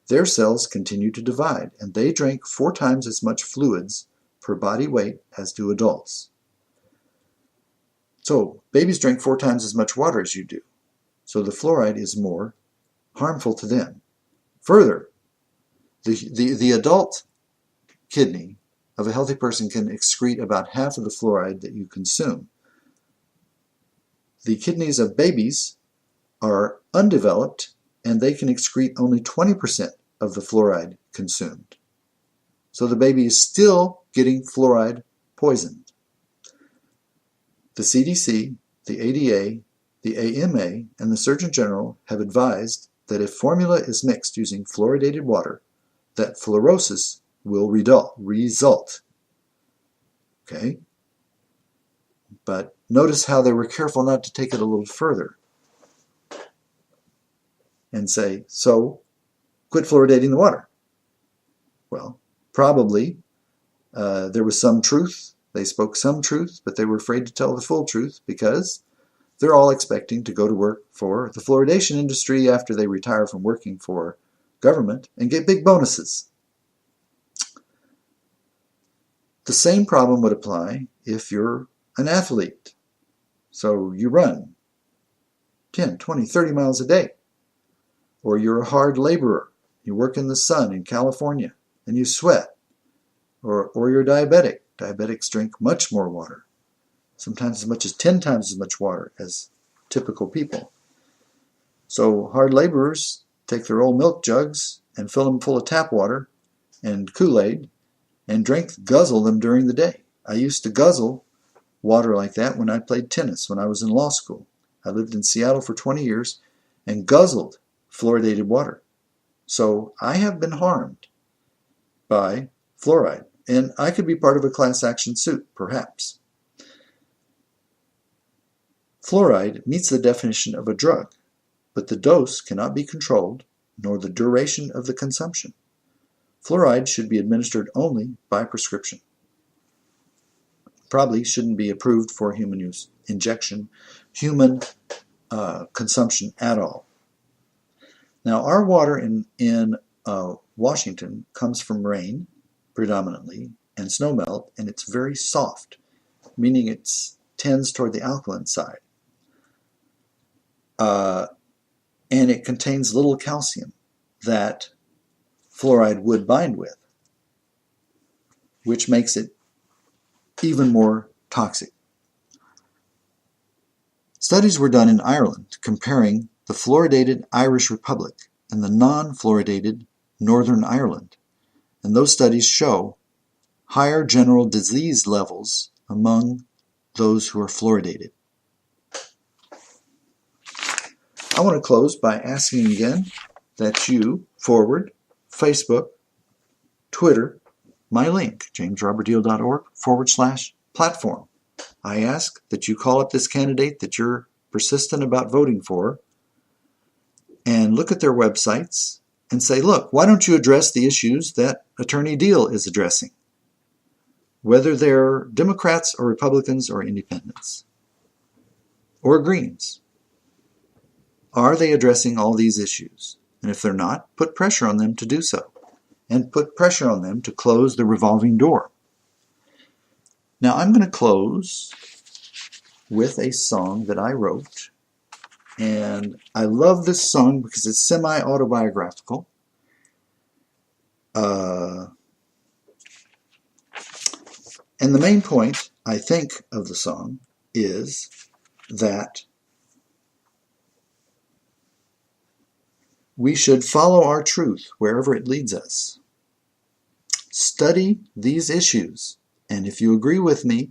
Their cells continue to divide, and they drink 4 times as much fluids per body weight as do adults. So, babies drink 4 times as much water as you do, so the fluoride is more harmful to them. Further, the adult kidney of a healthy person can excrete about half of the fluoride that you consume. The kidneys of babies are undeveloped, and they can excrete only 20% of the fluoride consumed. So the baby is still getting fluoride poisoned. The CDC, the ADA, the AMA, and the Surgeon General have advised that if formula is mixed using fluoridated water, that fluorosis will result. Okay? But notice how they were careful not to take it a little further and say, so, quit fluoridating the water. Well, probably there was some truth. They spoke some truth, but they were afraid to tell the full truth because they're all expecting to go to work for the fluoridation industry after they retire from working for government and get big bonuses. The same problem would apply if you're an athlete. So you run 10, 20, 30 miles a day. Or you're a hard laborer. You work in the sun in California and you sweat. Or you're diabetic. Diabetics drink much more water. Sometimes as much as 10 times as much water as typical people. So hard laborers take their old milk jugs and fill them full of tap water and Kool-Aid and guzzle them during the day. I used to guzzle water like that when I played tennis when I was in law school. I lived in Seattle for 20 years and guzzled fluoridated water. So I have been harmed by fluoride, and I could be part of a class action suit, perhaps. Fluoride meets the definition of a drug, but the dose cannot be controlled, nor the duration of the consumption. Fluoride should be administered only by prescription. Probably shouldn't be approved for human use, human consumption at all. Now, our water in Washington comes from rain, predominantly, and snowmelt, and it's very soft, meaning it tends toward the alkaline side. and it contains little calcium that fluoride would bind with, which makes it even more toxic. Studies were done in Ireland comparing the fluoridated Irish Republic and the non-fluoridated Northern Ireland, and those studies show higher general disease levels among those who are fluoridated. I want to close by asking again that you forward Facebook, Twitter, my link, jamesrobertdeal.org/platform. I ask that you call up this candidate that you're persistent about voting for and look at their websites and say, look, why don't you address the issues that Attorney Deal is addressing? Whether they're Democrats or Republicans or Independents or Greens. Are they addressing all these issues? And if they're not, put pressure on them to do so. And put pressure on them to close the revolving door. Now I'm going to close with a song that I wrote. And I love this song because it's semi-autobiographical. And the main point, I think, of the song is that we should follow our truth wherever it leads us. Study these issues, and if you agree with me,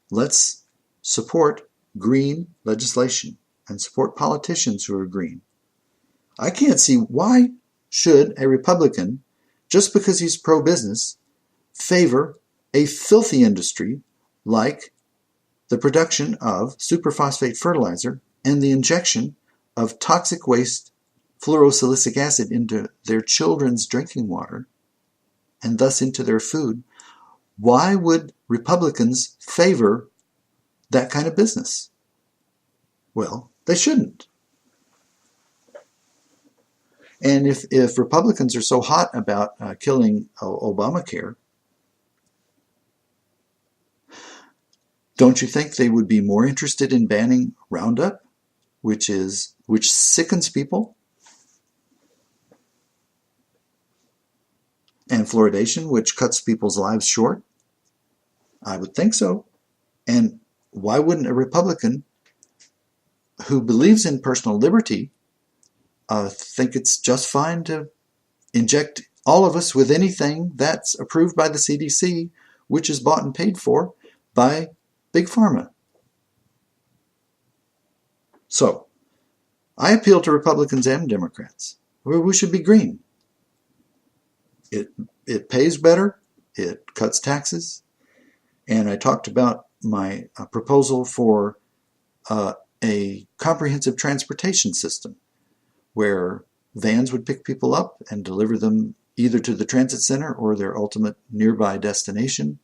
let's support green legislation and support politicians who are green. I can't see why should a Republican, just because he's pro-business, favor a filthy industry like the production of superphosphate fertilizer and the injection of toxic waste fluorosilicic acid into their children's drinking water and thus into their food. Why would Republicans favor that kind of business? Well, they shouldn't. And if Republicans are so hot about killing Obamacare, don't you think they would be more interested in banning Roundup, which sickens people, and fluoridation, which cuts people's lives short? I would think so. And why wouldn't a Republican who believes in personal liberty think it's just fine to inject all of us with anything that's approved by the CDC, which is bought and paid for by Big Pharma? So, I appeal to Republicans and Democrats. We should be green. It pays better, it cuts taxes, and I talked about my proposal for a comprehensive transportation system where vans would pick people up and deliver them either to the transit center or their ultimate nearby destination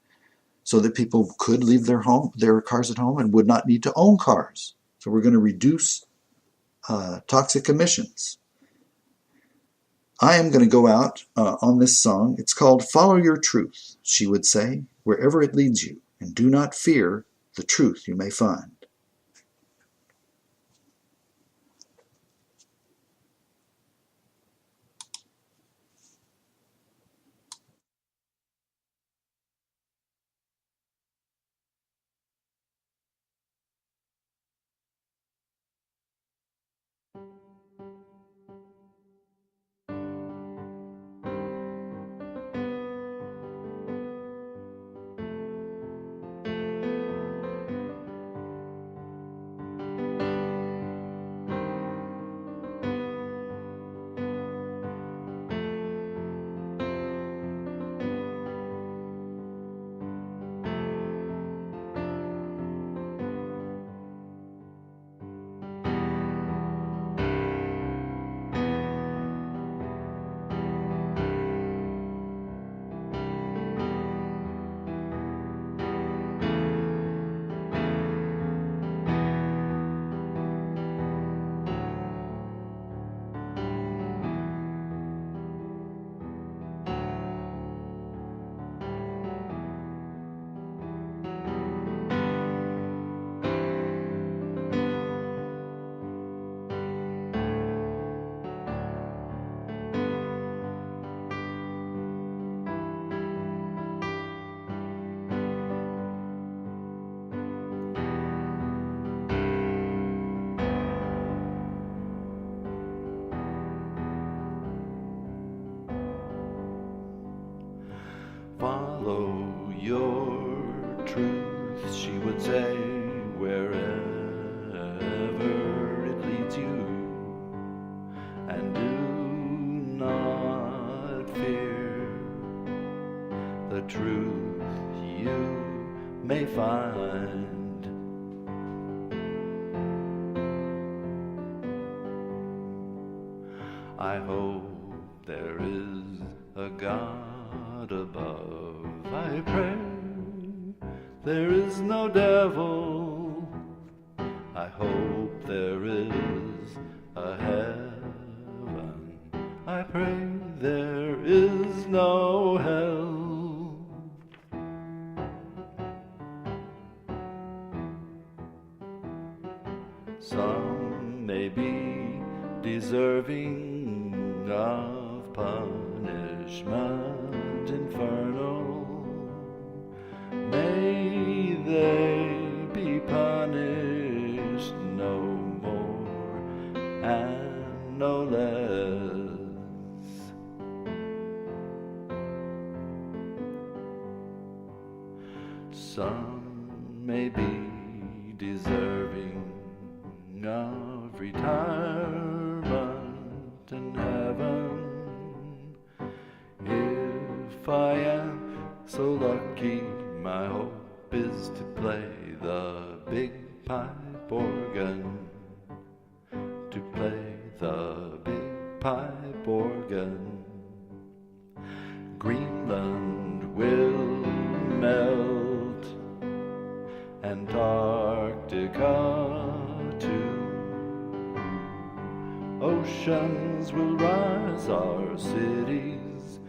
so that people could leave their cars at home and would not need to own cars. So we're going to reduce toxic emissions. I am going to go out on this song. It's called Follow Your Truth, she would say, wherever it leads you, and do not fear the truth you may find. your truth, she would say, wherever it leads you. And do not fear the truth you may find. I hope there is a God above. I pray there is no devil. I hope there is a heaven. I pray there is no hell. Some may be deserving of punishment infernal. May they be punished no more and no less. Some may be deserving of retirement in heaven. If I am so lucky, my hope is to play the big pipe organ. To play the big pipe organ. Greenland will melt, Antarctica too. Oceans will rise, our cities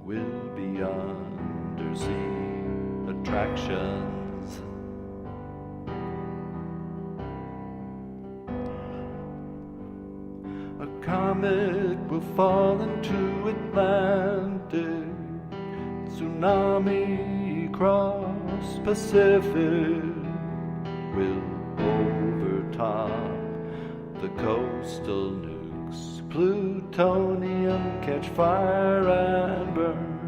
will be undersea attractions. A comet will fall into Atlantic, tsunami cross Pacific, will overtop the coastal nukes. Plutonium catch fire and burn.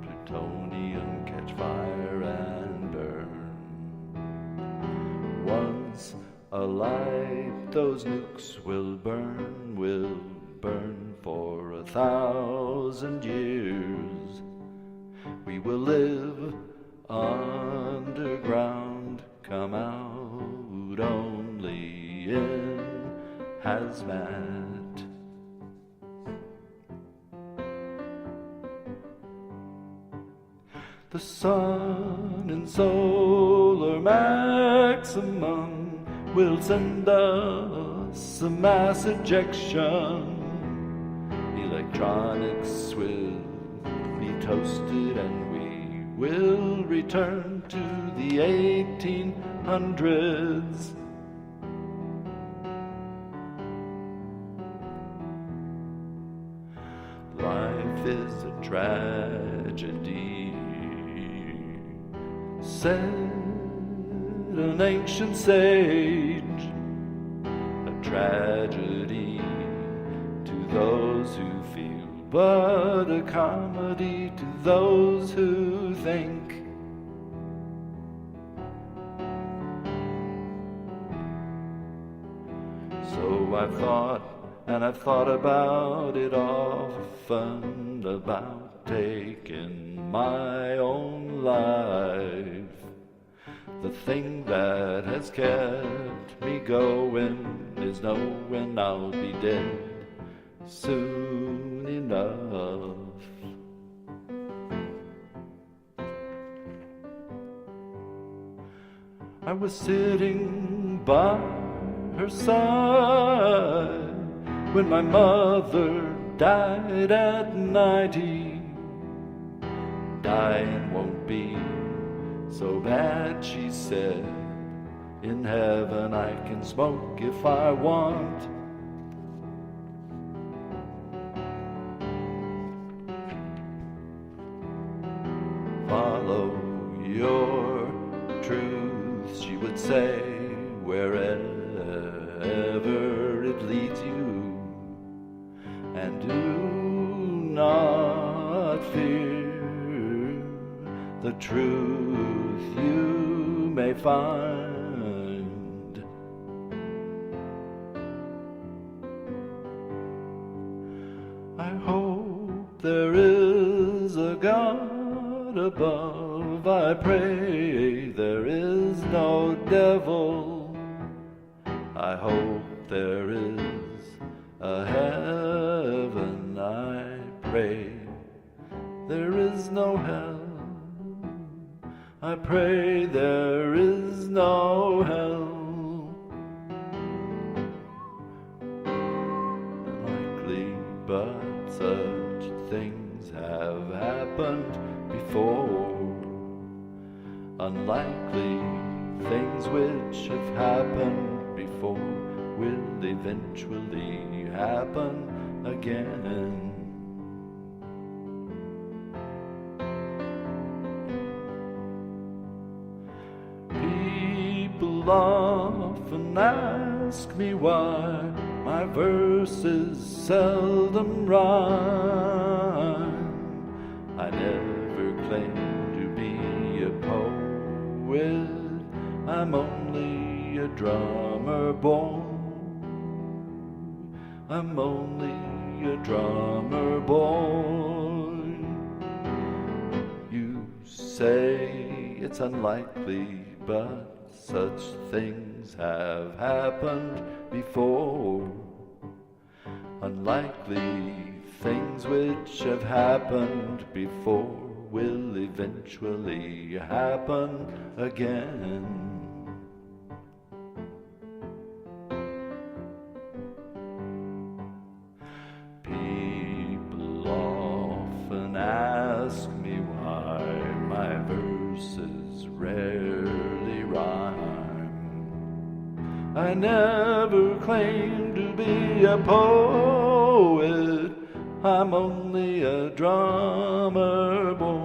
Plutonium catch fire and burn. Once alight, those nukes will burn for 1,000 years. We will live underground, come out only in hazmat. The sun in solar maximum will send us a mass ejection. Electronics will be toasted and we will return to the 1800s. Life is a tragedy, said an ancient sage. A tragedy to those who feel, but a comedy to those who think. So I've thought, and I've thought about it often, about taking my own life. The thing that has kept me going is knowing I'll be dead soon enough. I was sitting by her side when my mother died at 90. Dying won't be so bad, she said. In heaven I can smoke if I want. Follow your truth, she would say, wherever it leads you. And do not fear the truth you may find. I hope there is a God above. I pray there is no devil. I hope there is a heaven. I pray there is no hell. I pray there is no hell. Unlikely, but such things have happened before. Unlikely things which have happened before will eventually happen again. People often ask me why my verses seldom rhyme. I never claim to be a poet. I'm only a drummer boy. I'm only a drummer boy. You say it's unlikely, but such things have happened before. Unlikely things which have happened before will eventually happen again. People often ask me why my verses rarely rhyme. I never claim to be a poet. I'm only a drummer boy.